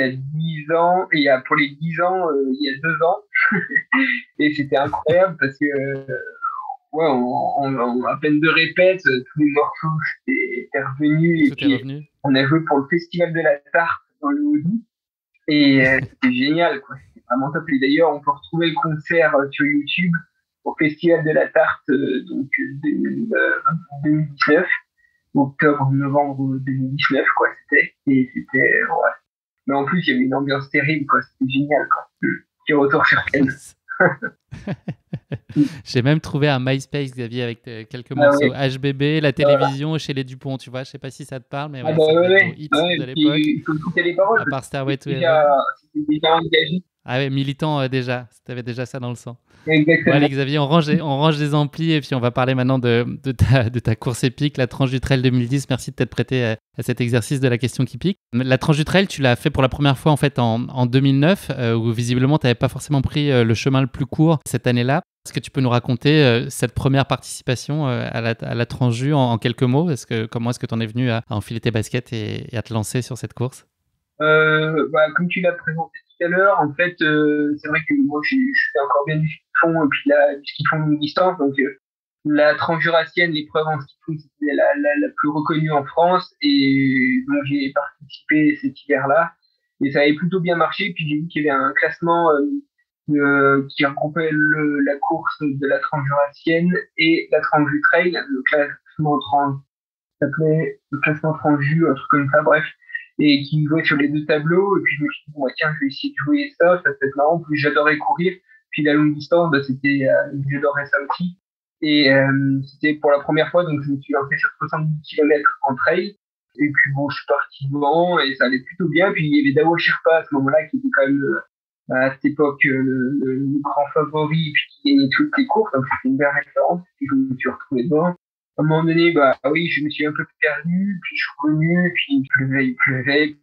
A: 10 ans, et pour les 10 ans, il y a 2 ans. Et c'était incroyable parce que ouais, à peine de répète, tous les morceaux étaient revenus. Et
B: Tout est
A: puis,
B: revenu.
A: on a joué pour le Festival de la Tarte dans le Haut-Doubs. Et c'était génial, quoi. C'était vraiment top. Et d'ailleurs, on peut retrouver le concert sur YouTube au Festival de la Tarte, 2019, octobre, novembre 2019, quoi, c'était. Et c'était, ouais. Mais en plus, il y avait une ambiance terrible, quoi. C'était génial, quoi. Petit retour sur scène.
B: J'ai même trouvé un MySpace, Xavier, avec quelques morceaux HBB, la télévision, chez les Dupont, tu vois. Je sais pas si ça te parle, mais ouais, ça devait être hit de l'époque.
A: Il faut écouter les paroles.
B: À part Stairway to Heaven.
A: C'était déjà engagé.
B: Ah ouais, militant déjà. Tu avais déjà ça dans le sang.
A: Exactement.
B: Bon, allez, Xavier, on range les amplis et puis on va parler maintenant de ta course épique, la tranche du trail 2010. Merci de t'être prêté à cet exercice de la question qui pique. La tranche du trail, tu l'as fait pour la première fois en fait en 2009, où visiblement tu n'avais pas forcément pris le chemin le plus court cette année-là. Est-ce que tu peux nous raconter cette première participation à la tranche du en quelques mots? Comment est-ce que tu en es venu à enfiler tes baskets et à te lancer sur cette course?
A: Comme tu l'as présenté tout à l'heure, en fait, c'est vrai que moi, je fais encore bien du ski de fond et puis du ski de fond longue distance. Donc, la transjurassienne, l'épreuve en ski de fond, c'était la plus reconnue en France. Et donc, j'ai participé cet hiver-là. Et ça avait plutôt bien marché. Puis, j'ai vu qu'il y avait un classement qui regroupait la course de la transjurassienne et la tranche du trail. Le classement ça s'appelait le classement transju, un truc comme ça, bref. Et qui jouait sur les 2 tableaux. Et puis je me suis dit, bon, tiens, je vais essayer de jouer ça peut être marrant. Puis j'adorais courir. Puis la longue distance, j'adorais ça aussi. Et c'était pour la première fois, donc je me suis lancé sur 70 km en trail. Et puis bon, je suis parti devant et ça allait plutôt bien. Puis il y avait Dawo Sherpa à ce moment-là qui était quand même à cette époque le grand favori et puis qui gagnait toutes les courses. Donc c'était une belle référence. Puis je me suis retrouvé devant. À un moment donné, oui, je me suis un peu perdu, puis je suis revenu, puis il pleuvait,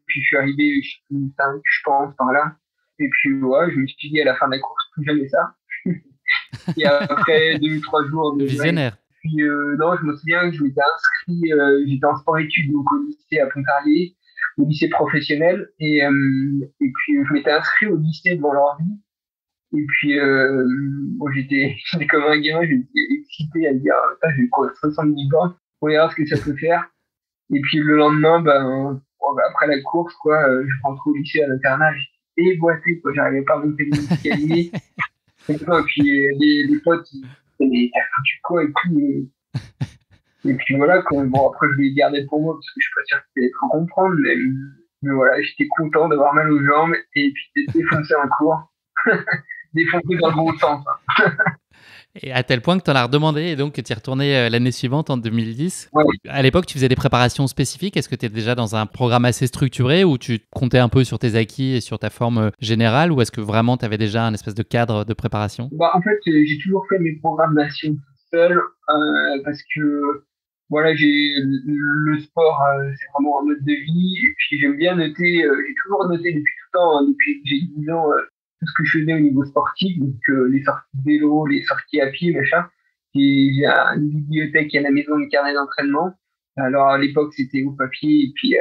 A: puis je suis arrivé, je suis 5, je pense, par là. Et puis, ouais, je me suis dit à la fin de la course, plus jamais ça. Et après 2 ou 3 jours de
B: visionnaire.
A: Puis, non, je me souviens que je m'étais inscrit, j'étais en sport-études, donc au lycée à Pontarlier, au lycée professionnel, et puis je m'étais inscrit au lycée devant l'ordi. Et puis, j'étais comme un gamin, j'étais excité à me dire, j'ai quoi, 70 bornes, on verra ce que ça peut faire. Et puis, le lendemain, après la course, je rentre au lycée à l'internat, j'étais déboîté, j'arrivais pas à monter l'escalier. Et puis, les potes, ils t'as foutu quoi, et puis, et puis voilà, bon, après, je l'ai gardé pour moi, parce que je suis pas sûr qu'il allait trop comprendre, mais voilà, j'étais content d'avoir mal aux jambes, et puis d'être défoncé en cours. Défoncé dans le bon sens.
B: Et à tel point que tu en as redemandé et donc que tu es retourné l'année suivante en 2010.
A: Ouais.
B: À l'époque, tu faisais des préparations spécifiques. Est-ce que tu étais déjà dans un programme assez structuré où tu comptais un peu sur tes acquis et sur ta forme générale, ou est-ce que vraiment tu avais déjà un espèce de cadre de préparation?
A: En fait, j'ai toujours fait mes programmations tout seul parce que voilà, le sport, c'est vraiment un mode de vie. Et puis j'aime bien noter, j'ai toujours noté depuis tout le temps, depuis que j'ai 10 ans, tout ce que je faisais au niveau sportif, donc les sorties de vélo, les sorties à pied, machin. J'ai une bibliothèque à la maison, une carnet d'entraînement. Alors à l'époque c'était au papier et puis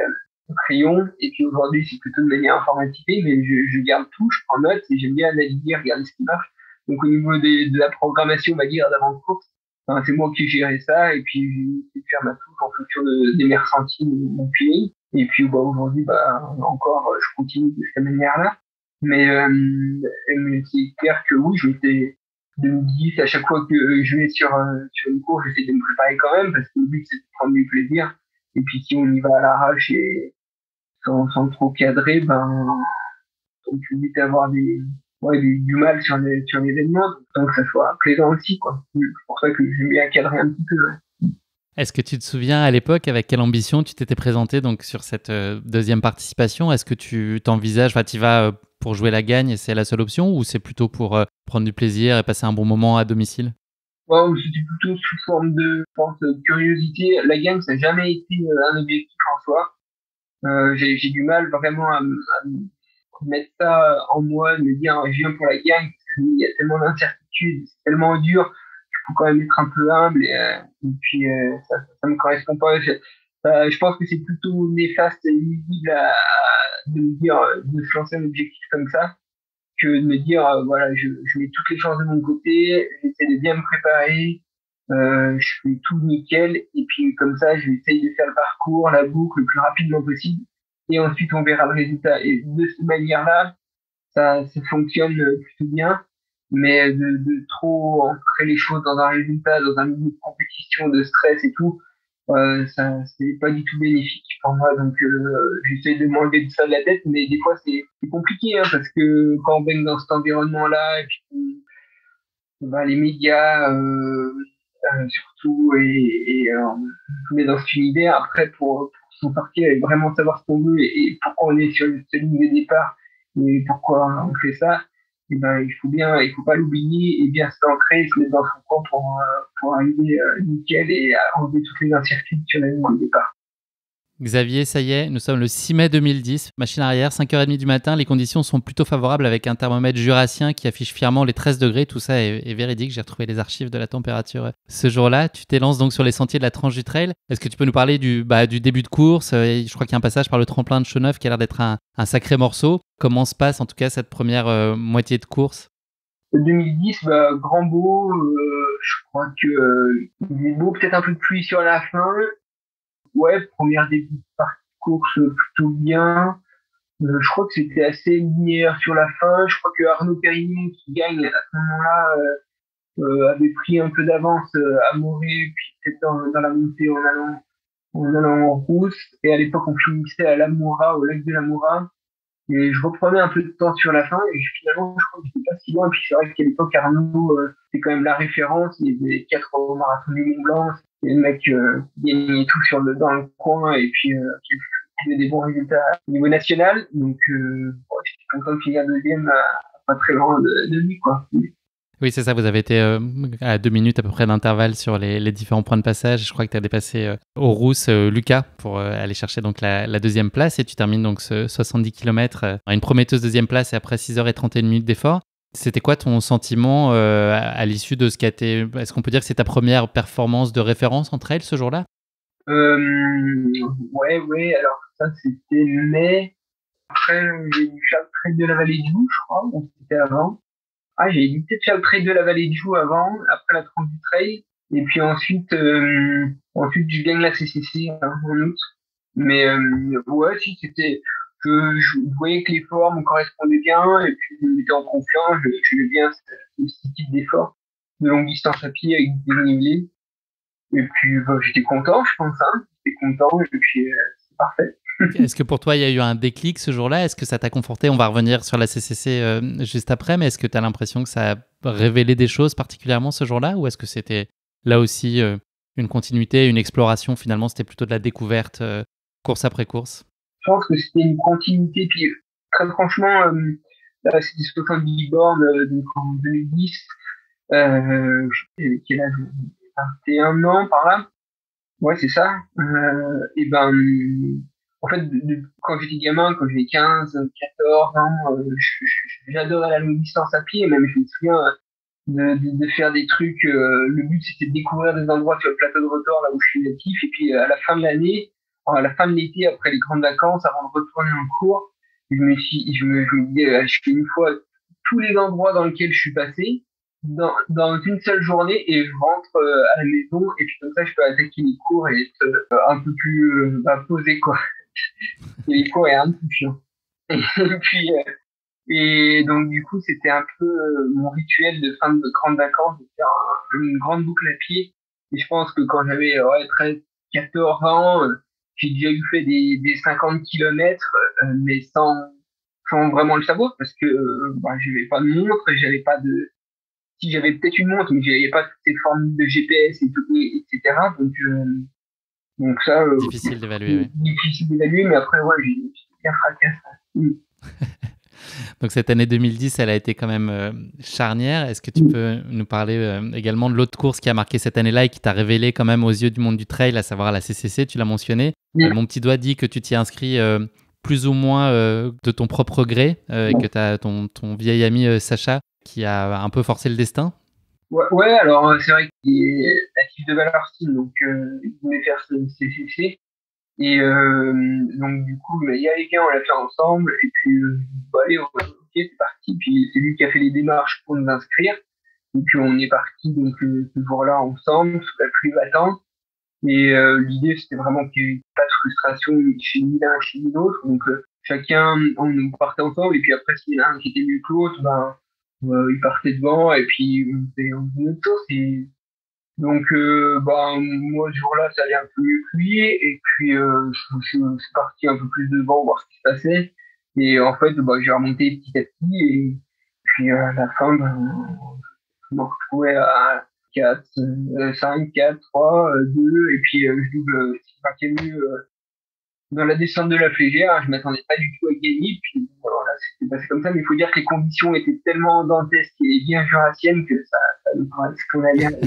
A: au crayon, et puis aujourd'hui c'est plutôt de manière informatisée, mais je garde tout, je prends note et j'aime bien analyser, regarder ce qui marche. Donc au niveau de la programmation, on va dire, d'avant-course, c'est moi qui gérais ça, et puis j'ai fait faire ma touche en fonction de mes ressentis, de mon feeling. Et puis aujourd'hui, encore, je continue de cette manière-là. Mais c'est clair que oui, je m'étais 2010, à chaque fois que je vais sur une course, j'essaie de me préparer quand même, parce que le but c'est de prendre du plaisir. Et puis si on y va à l'arrache et sans trop cadrer, on peut vite avoir du mal sur l'événement, donc que ça soit plaisant aussi, quoi. C'est pour ça que j'aime bien cadrer un petit peu. Ouais.
B: Est-ce que tu te souviens à l'époque avec quelle ambition tu t'étais présenté donc sur cette deuxième participation? Est-ce que tu t'envisages, tu y vas pour jouer la gagne et c'est la seule option, ou c'est plutôt pour prendre du plaisir et passer un bon moment à domicile?
A: Bon, c'était plutôt sous forme de, je pense, curiosité. La gang, ça n'a jamais été un objectif en soi. J'ai du mal vraiment à mettre ça en moi, de me dire, je viens pour la gang, parce qu'il y a tellement d'incertitudes, c'est tellement dur, il faut quand même être un peu humble, et puis ça me correspond pas. Je pense que c'est plutôt néfaste et nuisible de me dire, de se lancer un objectif comme ça, que de me dire, voilà, je mets toutes les chances de mon côté, j'essaie de bien me préparer, je fais tout nickel, et puis comme ça, je vais essayer de faire le parcours, la boucle le plus rapidement possible, et ensuite on verra le résultat. Et de cette manière-là, ça fonctionne plutôt bien, mais de trop ancrer les choses dans un résultat, dans un milieu de compétition, de stress et tout, ça c'est pas du tout bénéfique pour moi. Donc j'essaie de m'enlever de ça de la tête, mais des fois c'est compliqué, hein, parce que quand on baigne dans cet environnement-là, et puis bah, les médias surtout, on se met dans cet univers. Après, pour s'en sortir et vraiment savoir ce qu'on veut et pourquoi on est sur cette ligne de départ et pourquoi on fait ça, et ben, il faut pas l'oublier et bien s'ancrer, se mettre dans son camp pour arriver nickel et enlever toutes les incertitudes sur la ligne de départ.
B: Xavier, ça y est, nous sommes le 6 mai 2010, machine arrière, 5h30 du matin, les conditions sont plutôt favorables avec un thermomètre jurassien qui affiche fièrement les 13 degrés, tout ça est véridique, j'ai retrouvé les archives de la température. Ce jour-là, tu t'élances donc sur les sentiers de la tranche du trail. Est-ce que tu peux nous parler du début de course? Je crois qu'il y a un passage par le tremplin de Chauneuf qui a l'air d'être un sacré morceau. Comment se passe en tout cas cette première moitié de course?
A: 2010, grand beau, je crois que il est beau, peut-être un peu de pluie sur la fin. Ouais, première début de course plutôt bien. Je crois que c'était assez linéaire sur la fin. Je crois que Arnaud Pérignon, qui gagne à ce moment-là, avait pris un peu d'avance à Morée, puis peut-être dans la montée en allant en rousse. Et à l'époque, on finissait à l'Amoura, au lac de l'Amoura. Et je reprenais un peu de temps sur la fin. Et finalement, je crois que j'étais pas si loin. Et puis c'est vrai qu'à l'époque, Arnaud, c'est quand même la référence. Il y avait 4 marathons du Mont Blanc. Et le mec qui gagnait tout dans le coin. Et puis qui faisait des bons résultats au niveau national. Donc, j'étais content de finir deuxième pas très loin de lui, quoi.
B: Oui, c'est ça, vous avez été à 2 minutes à peu près d'intervalle sur les différents points de passage. Je crois que tu as dépassé aux rousses Lucas pour aller chercher donc la deuxième place et tu termines donc ce 70 km à une prometteuse deuxième place et après 6h31 minutes d'effort. C'était quoi ton sentiment à l'issue de ce qui a été... Est-ce qu'on peut dire que c'est ta première performance de référence en trail ce jour-là?
A: Ouais, alors ça c'était mai. Après, j'ai dû faire le trail de la vallée du Joux, je crois, donc c'était avant. Ah, j'ai dû peut-être faire le trail de la vallée du Joux avant, après la tranche du trail. Et puis ensuite je gagne la CCC en août. Mais ouais, si c'était, je voyais que l'effort me correspondait bien et puis je me mettais en confiance. Je bien ce type d'effort de longue distance à pied avec des dénivelés. Et puis j'étais content, je pense. J'étais content et puis c'est parfait.
B: Est-ce que pour toi, il y a eu un déclic ce jour-là? Est-ce que ça t'a conforté? On va revenir sur la CCC juste après, mais est-ce que tu as l'impression que ça a révélé des choses particulièrement ce jour-là? Ou est-ce que c'était là aussi une continuité, une exploration? Finalement, c'était plutôt de la découverte course après course?
A: Je pense que c'était une continuité. Puis très franchement, là, c'était 70 bornes donc en 2010. J'avais quel âge? 21 ans par là. Ouais, c'est ça. Et ben, en fait, quand j'étais gamin, quand j'avais 15, 14 ans, j'adorais la longue distance à pied. Même, je me souviens de faire des trucs. Le but, c'était de découvrir des endroits sur le plateau de Retors, là où je suis natif. Et puis, à la fin de l'année, à la fin de l'été, après les grandes vacances, avant de retourner en cours, je me disais, je fais une fois tous les endroits dans lesquels je suis passé dans une seule journée et je rentre à la maison et puis comme ça je peux attaquer les cours et être un peu plus posé, quoi. Et les cours est un peu chiant. Et puis et donc du coup c'était un peu mon rituel de fin de grandes vacances, de faire une grande boucle à pied. Et je pense que quand j'avais 13, 14 ans, j'ai déjà eu fait des 50 kilomètres, mais sans vraiment le savoir parce que j'avais pas de montre, j'avais pas de... Si j'avais peut-être une montre, mais j'avais pas toutes ces formules de GPS et tout, etc. Donc ça,
B: difficile d'évaluer, oui.
A: Difficile d'évaluer, mais après, ouais, j'ai bien fracassé.
B: Donc cette année 2010, elle a été quand même charnière. Est-ce que tu peux nous parler également de l'autre course qui a marqué cette année-là et qui t'a révélé quand même aux yeux du monde du trail, à savoir la CCC, tu l'as mentionné. Mon petit doigt dit que tu t'y es inscrit plus ou moins de ton propre gré et que tu as ton vieil ami Sacha qui a un peu forcé le destin.
A: Ouais, alors c'est vrai qu'il est natif de Valorcine, donc il voulait faire ce CCC. Et donc du coup, il m'a dit, allez, viens, on l'a fait ensemble. Et puis, allez, ok, c'est parti. Puis c'est lui qui a fait les démarches pour nous inscrire. Et puis on est parti donc ce jour-là ensemble, sous la pluie battante. Et l'idée, c'était vraiment qu'il n'y ait pas de frustration chez ni l'un, chez ni l'autre. Donc chacun, on partait ensemble. Et puis après, s'il y en a un qui était mieux que l'autre, ben, il partait devant. Et puis on faisait notre tour. Donc, moi, ce jour-là, ça allait un peu mieux que lui. Et puis, je suis parti un peu plus devant, voir ce qui se passait. Et en fait, j'ai remonté petit à petit. Et puis, à la fin, je me retrouvais à 4, 5, 4, 3, 2. Et puis, je double 5e mieux dans la descente de la Flégère. Je m'attendais pas du tout à gagner. Puis, voilà, c'était passé comme ça. Mais il faut dire que les conditions étaient tellement dantesques et bien jurassiennes que ça nous paraissait qu'on allait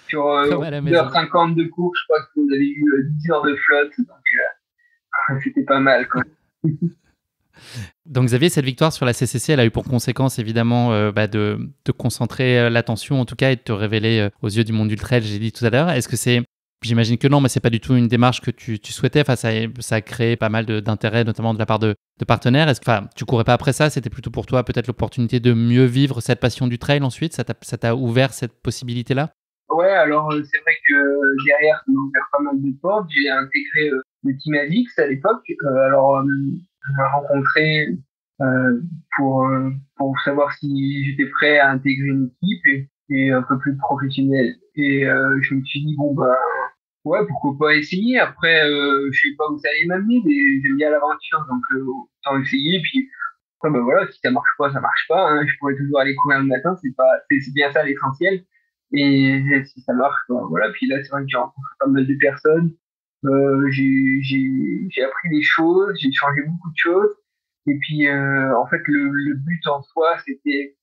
A: sur 1h50 de cours, je crois que vous avez eu 10 heures de flotte, donc c'était pas mal, quoi.
B: Donc Xavier, cette victoire sur la CCC, elle a eu pour conséquence évidemment de te concentrer l'attention en tout cas et de te révéler aux yeux du monde du trail, j'ai dit tout à l'heure. Est-ce que c'est, j'imagine que non, mais c'est pas du tout une démarche que tu souhaitais, enfin, ça a créé pas mal d'intérêt, notamment de la part de partenaires. Est-ce que tu courais pas après ça, c'était plutôt pour toi peut-être l'opportunité de mieux vivre cette passion du trail ensuite, ça t'a ouvert cette possibilité-là?
A: Ouais, alors c'est vrai que derrière, ça m'a ouvert pas mal de portes. J'ai intégré le Team Avix à l'époque. On m'a rencontré pour savoir si j'étais prêt à intégrer une équipe et un peu plus professionnelle. Et je me suis dit, ouais, pourquoi pas essayer. Après, je sais pas où ça allait m'amener, mais j'aime bien l'aventure, donc autant essayer. Puis après, voilà, si ça marche pas, ça marche pas. Hein. Je pourrais toujours aller courir le matin, c'est bien ça l'essentiel. Et si ça marche, voilà. Puis là, c'est vrai que j'ai rencontré pas mal de personnes. J'ai appris des choses, j'ai changé beaucoup de choses. Et puis, en fait, le but en soi, c'était,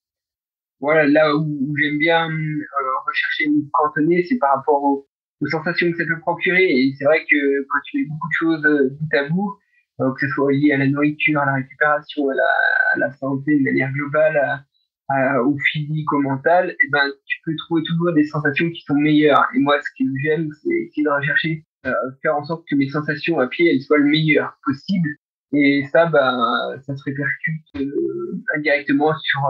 A: voilà, là où j'aime bien rechercher une cantonner, c'est par rapport aux sensations que ça peut procurer. Et c'est vrai que quand tu fais beaucoup de choses bout à bout, que ce soit lié à la nourriture, à la récupération, à la santé de manière globale, au physique, au mental, et ben tu peux trouver toujours des sensations qui sont meilleures. Et moi, ce que j'aime, c'est essayer de rechercher, faire en sorte que mes sensations à pied elles soient le meilleur possible. Et ça, ça se répercute indirectement sur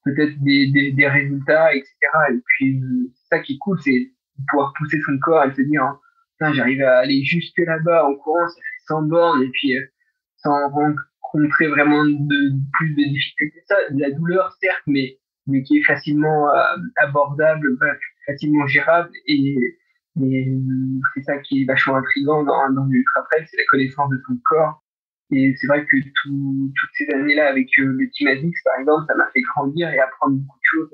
A: peut-être des résultats, etc. Et puis c'est ça qui est cool, c'est de pouvoir pousser son corps et se dire, hein, putain, j'arrive à aller jusque là-bas en courant, ça fait 100 bornes, et puis sans rencontrer vraiment plus de difficultés. Ça, de la douleur, certes, mais qui est facilement abordable, facilement gérable. Et c'est ça qui est vachement intriguant dans l'ultra-trail, c'est la connaissance de ton corps. Et c'est vrai que toutes ces années-là, avec le Team Avix, par exemple, ça m'a fait grandir et apprendre beaucoup de choses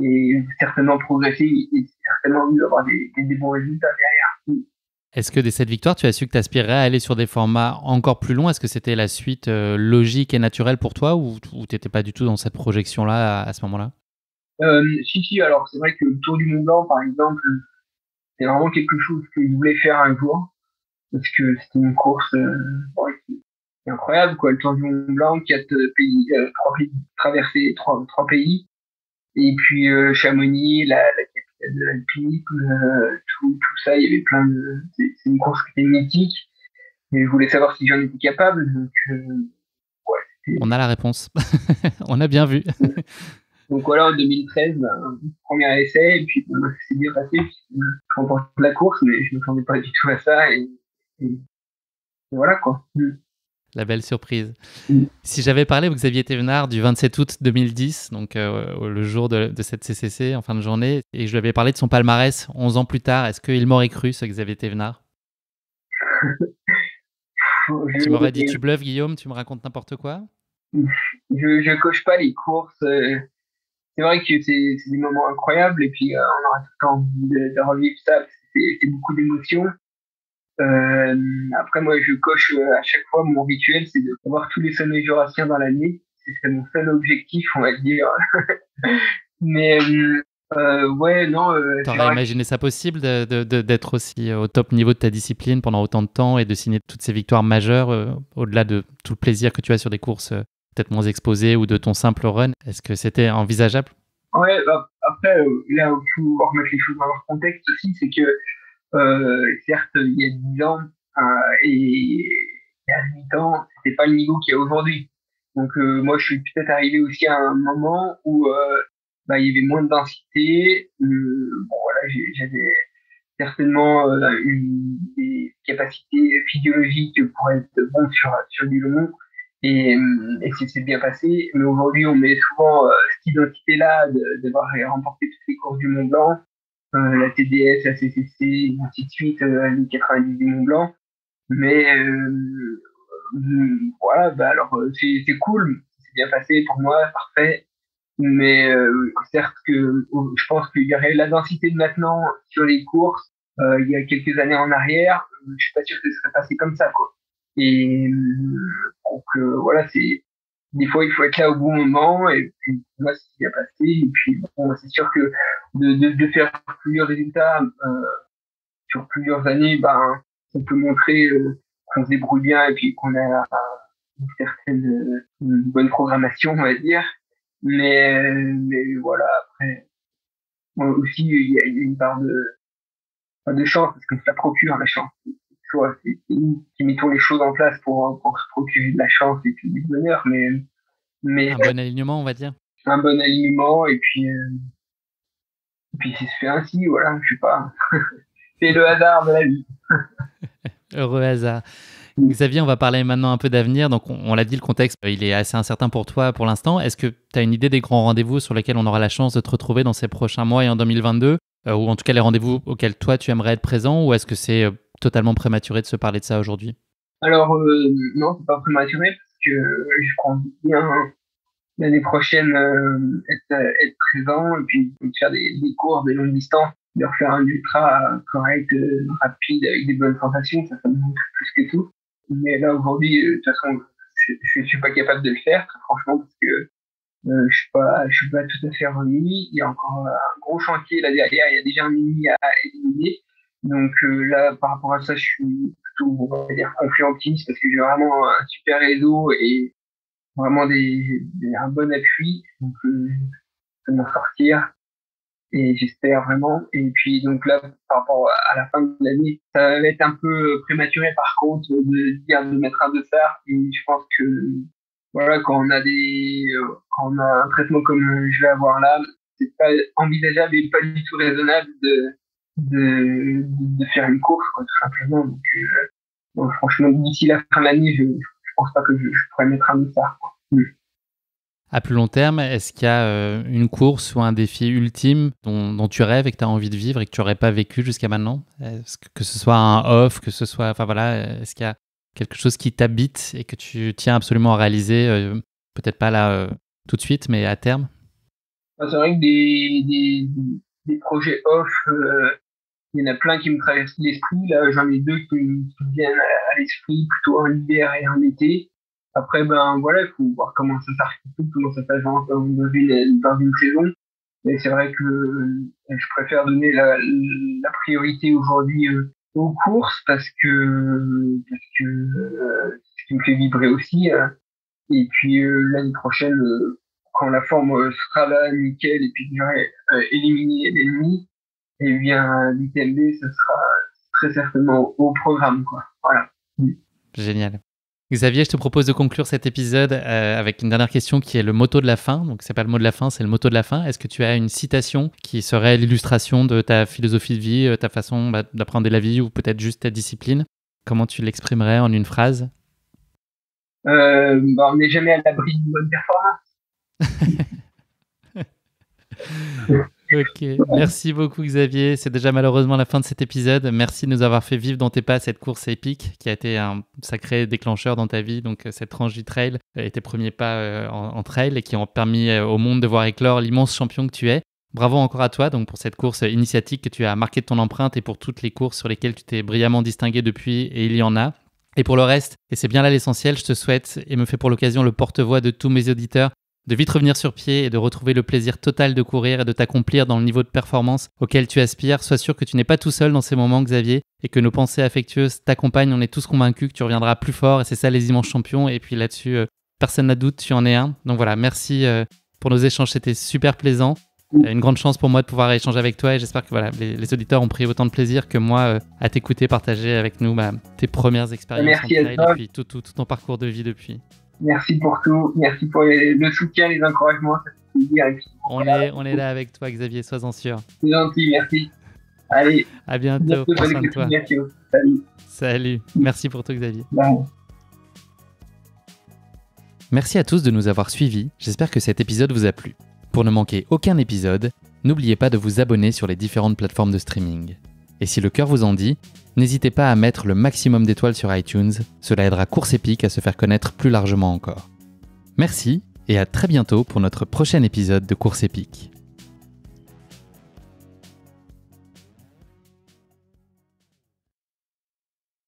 A: et certainement progresser et certainement avoir des bons résultats derrière.
B: Est-ce que dès cette victoire, tu as su que tu aspirerais à aller sur des formats encore plus longs? Est-ce que c'était la suite logique et naturelle pour toi ou tu n'étais pas du tout dans cette projection-là à ce moment-là?
A: Si, alors c'est vrai que le Tour du Mont Blanc, par exemple, c'est vraiment quelque chose que je voulais faire un jour parce que c'était une course c'est incroyable, quoi. Le Tour du Mont Blanc, 4 pays, 3 pays, traverser 3 pays. Et puis, Chamonix, la capitale de l'alpinisme, tout ça, il y avait c'est une course qui était mythique. Et je voulais savoir si j'en étais capable. Donc, ouais.
B: On a la réponse. On a bien vu.
A: Donc voilà, en 2013, premier essai, et puis c'est bien passé, je remporte la course, mais je ne m'attendais pas du tout à ça. Et voilà, quoi.
B: La belle surprise. Si j'avais parlé avec Xavier Thévenard du 27 août 2010, donc le jour de cette CCC en fin de journée, et je lui avais parlé de son palmarès 11 ans plus tard, est-ce qu'il m'aurait cru, ce Xavier Thévenard? Tu m'aurais dit tu bluffes, Guillaume, tu me racontes n'importe quoi?
A: Je coche pas les courses. C'est vrai que c'est des moments incroyables, et puis on aura tout le temps de revivre ça, parce que c'est beaucoup d'émotions. Après, moi, je coche à chaque fois, mon rituel, c'est de voir tous les sommets jurassiens dans l'année. c'est mon seul objectif, on va dire. Mais ouais, non.
B: T'aurais imaginé ça possible d'être aussi au top niveau de ta discipline pendant autant de temps et de signer toutes ces victoires majeures au-delà de tout le plaisir que tu as sur des courses peut-être moins exposées ou de ton simple run? Est-ce que c'était envisageable?
A: Ouais, bah, après, là où il faut remettre les choses dans leur contexte aussi, c'est que certes, il y a 10 ans et il y a 8 ans, c'était pas le niveau qu'il y a aujourd'hui. Donc moi, je suis peut-être arrivé aussi à un moment où bah, il y avait moins de densité. Bon, voilà, j'avais certainement des capacités physiologiques pour être bon sur du long. Et c'est bien passé. Mais aujourd'hui, on met souvent cette identité-là d'avoir remporté toutes les courses du Mont Blanc, la TDS, la CCC, et ainsi de suite, les 90 du Mont Blanc. Mais voilà, bah alors c'est cool, c'est bien passé pour moi, parfait. Mais certes que je pense qu'il y aurait la densité de maintenant sur les courses il y a quelques années en arrière, je suis pas sûr que ce serait passé comme ça, quoi. Et donc voilà, c'est des fois il faut être là au bon moment, et puis moi c'est bien passé. Et puis bon, c'est sûr que de faire plusieurs résultats sur plusieurs années, ben on peut montrer qu'on se débrouille bien et puis qu'on a une certaine une bonne programmation, on va dire. Mais voilà, après, moi aussi, il y a une part de chance, parce qu'on se la procure, la chance. Soit c'est nous qui mettons les choses en place pour se procurer de la chance et puis du bonheur, mais
B: un bon alignement, on va dire.
A: Un bon alignement, et puis c'est fait ainsi, voilà, je sais pas. C'est le hasard de la vie.
B: Heureux hasard. Xavier, on va parler maintenant un peu d'avenir. Donc, on l'a dit, le contexte, il est assez incertain pour toi pour l'instant. Est-ce que tu as une idée des grands rendez-vous sur lesquels on aura la chance de te retrouver dans ces prochains mois et en 2022 ou en tout cas les rendez-vous auxquels toi, tu aimerais être présent, ou est-ce que c'est totalement prématuré de se parler de ça aujourd'hui?
A: Alors, non, c'est pas prématuré, parce que je compte bien l'année prochaine être présent, et puis faire des courses, des longues distances, de refaire un ultra correct, rapide, avec des bonnes sensations, ça me manque plus que tout. Mais là, aujourd'hui, de toute façon, je suis pas capable de le faire, très franchement, parce que je suis pas tout à fait remis. Il y a encore un gros chantier là derrière, il y a déjà un mini à éliminer. Donc là, par rapport à ça, je suis plutôt, on va dire, confiant, optimiste, parce que j'ai vraiment un super réseau et vraiment un bon appui. Donc ça va sortir. Et j'espère vraiment. Et puis donc là, par rapport à la fin de l'année, ça va être un peu prématuré par contre de mettre un dossard. Et je pense que voilà, quand on a un traitement comme je vais avoir là, c'est pas envisageable et pas du tout raisonnable de faire une course, quoi, tout simplement. Donc franchement, d'ici la fin de l'année, je pense pas que je pourrais mettre un dossard, quoi.
B: À plus long terme, est-ce qu'il y a une course ou un défi ultime dont tu rêves et que tu as envie de vivre et que tu n'aurais pas vécu jusqu'à maintenant? Que ce soit un off, que ce soit... Enfin voilà, est-ce qu'il y a quelque chose qui t'habite et que tu tiens absolument à réaliser, peut-être pas là tout de suite, mais à terme?
A: C'est vrai que des projets off, il y en a plein qui me traversent l'esprit. Là, j'en ai deux qui me viennent à l'esprit, plutôt en hiver et en été. Après, ben voilà, il faut voir comment ça s'articule, comment ça s'agence dans une saison. Mais c'est vrai que je préfère donner la priorité aujourd'hui aux courses, parce que c'est ce qui me fait vibrer aussi. Et puis l'année prochaine, quand la forme sera là, nickel, et puis que j'aurai éliminé l'ennemi, et bien l'UTMB, ce sera très certainement au programme, quoi. Voilà.
B: Génial. Xavier, je te propose de conclure cet épisode avec une dernière question qui est le motto de la fin. Donc, c'est pas le mot de la fin, c'est le motto de la fin. Est-ce que tu as une citation qui serait l'illustration de ta philosophie de vie, ta façon d'apprendre la vie, ou peut-être juste ta discipline? Comment tu l'exprimerais en une phrase?
A: On n'est jamais à l'abri d'une bonne performance.
B: Ok, merci beaucoup Xavier. C'est déjà malheureusement la fin de cet épisode. Merci de nous avoir fait vivre dans tes pas cette course épique qui a été un sacré déclencheur dans ta vie. Donc cette tranche du trail et tes premiers pas en trail, et qui ont permis au monde de voir éclore l'immense champion que tu es. Bravo encore à toi donc pour cette course initiatique que tu as marqué de ton empreinte, et pour toutes les courses sur lesquelles tu t'es brillamment distingué depuis, et il y en a. Et pour le reste, et c'est bien là l'essentiel, je te souhaite et me fais pour l'occasion le porte-voix de tous mes auditeurs, de vite revenir sur pied et de retrouver le plaisir total de courir et de t'accomplir dans le niveau de performance auquel tu aspires. Sois sûr que tu n'es pas tout seul dans ces moments, Xavier, et que nos pensées affectueuses t'accompagnent. On est tous convaincus que tu reviendras plus fort et c'est ça les immenses champions. Et puis là-dessus, personne n'a doute, tu en es un. Donc voilà, merci pour nos échanges, c'était super plaisant. Une grande chance pour moi de pouvoir échanger avec toi et j'espère que voilà, les auditeurs ont pris autant de plaisir que moi à t'écouter, partager avec nous tes premières expériences en trail et puis tout ton parcours de vie depuis.
A: Merci pour tout, merci pour le soutien, les encouragements, ça fait plaisir. Et puis,
B: on est là avec toi, Xavier, sois-en sûr.
A: C'est gentil, merci. Allez,
B: à bientôt, prends soin de toi. Salut, merci pour tout, Xavier.
A: Bye.
B: Merci à tous de nous avoir suivis, j'espère que cet épisode vous a plu. Pour ne manquer aucun épisode, n'oubliez pas de vous abonner sur les différentes plateformes de streaming. Et si le cœur vous en dit, n'hésitez pas à mettre le maximum d'étoiles sur iTunes, cela aidera Course Épique à se faire connaître plus largement encore. Merci et à très bientôt pour notre prochain épisode de Course Épique.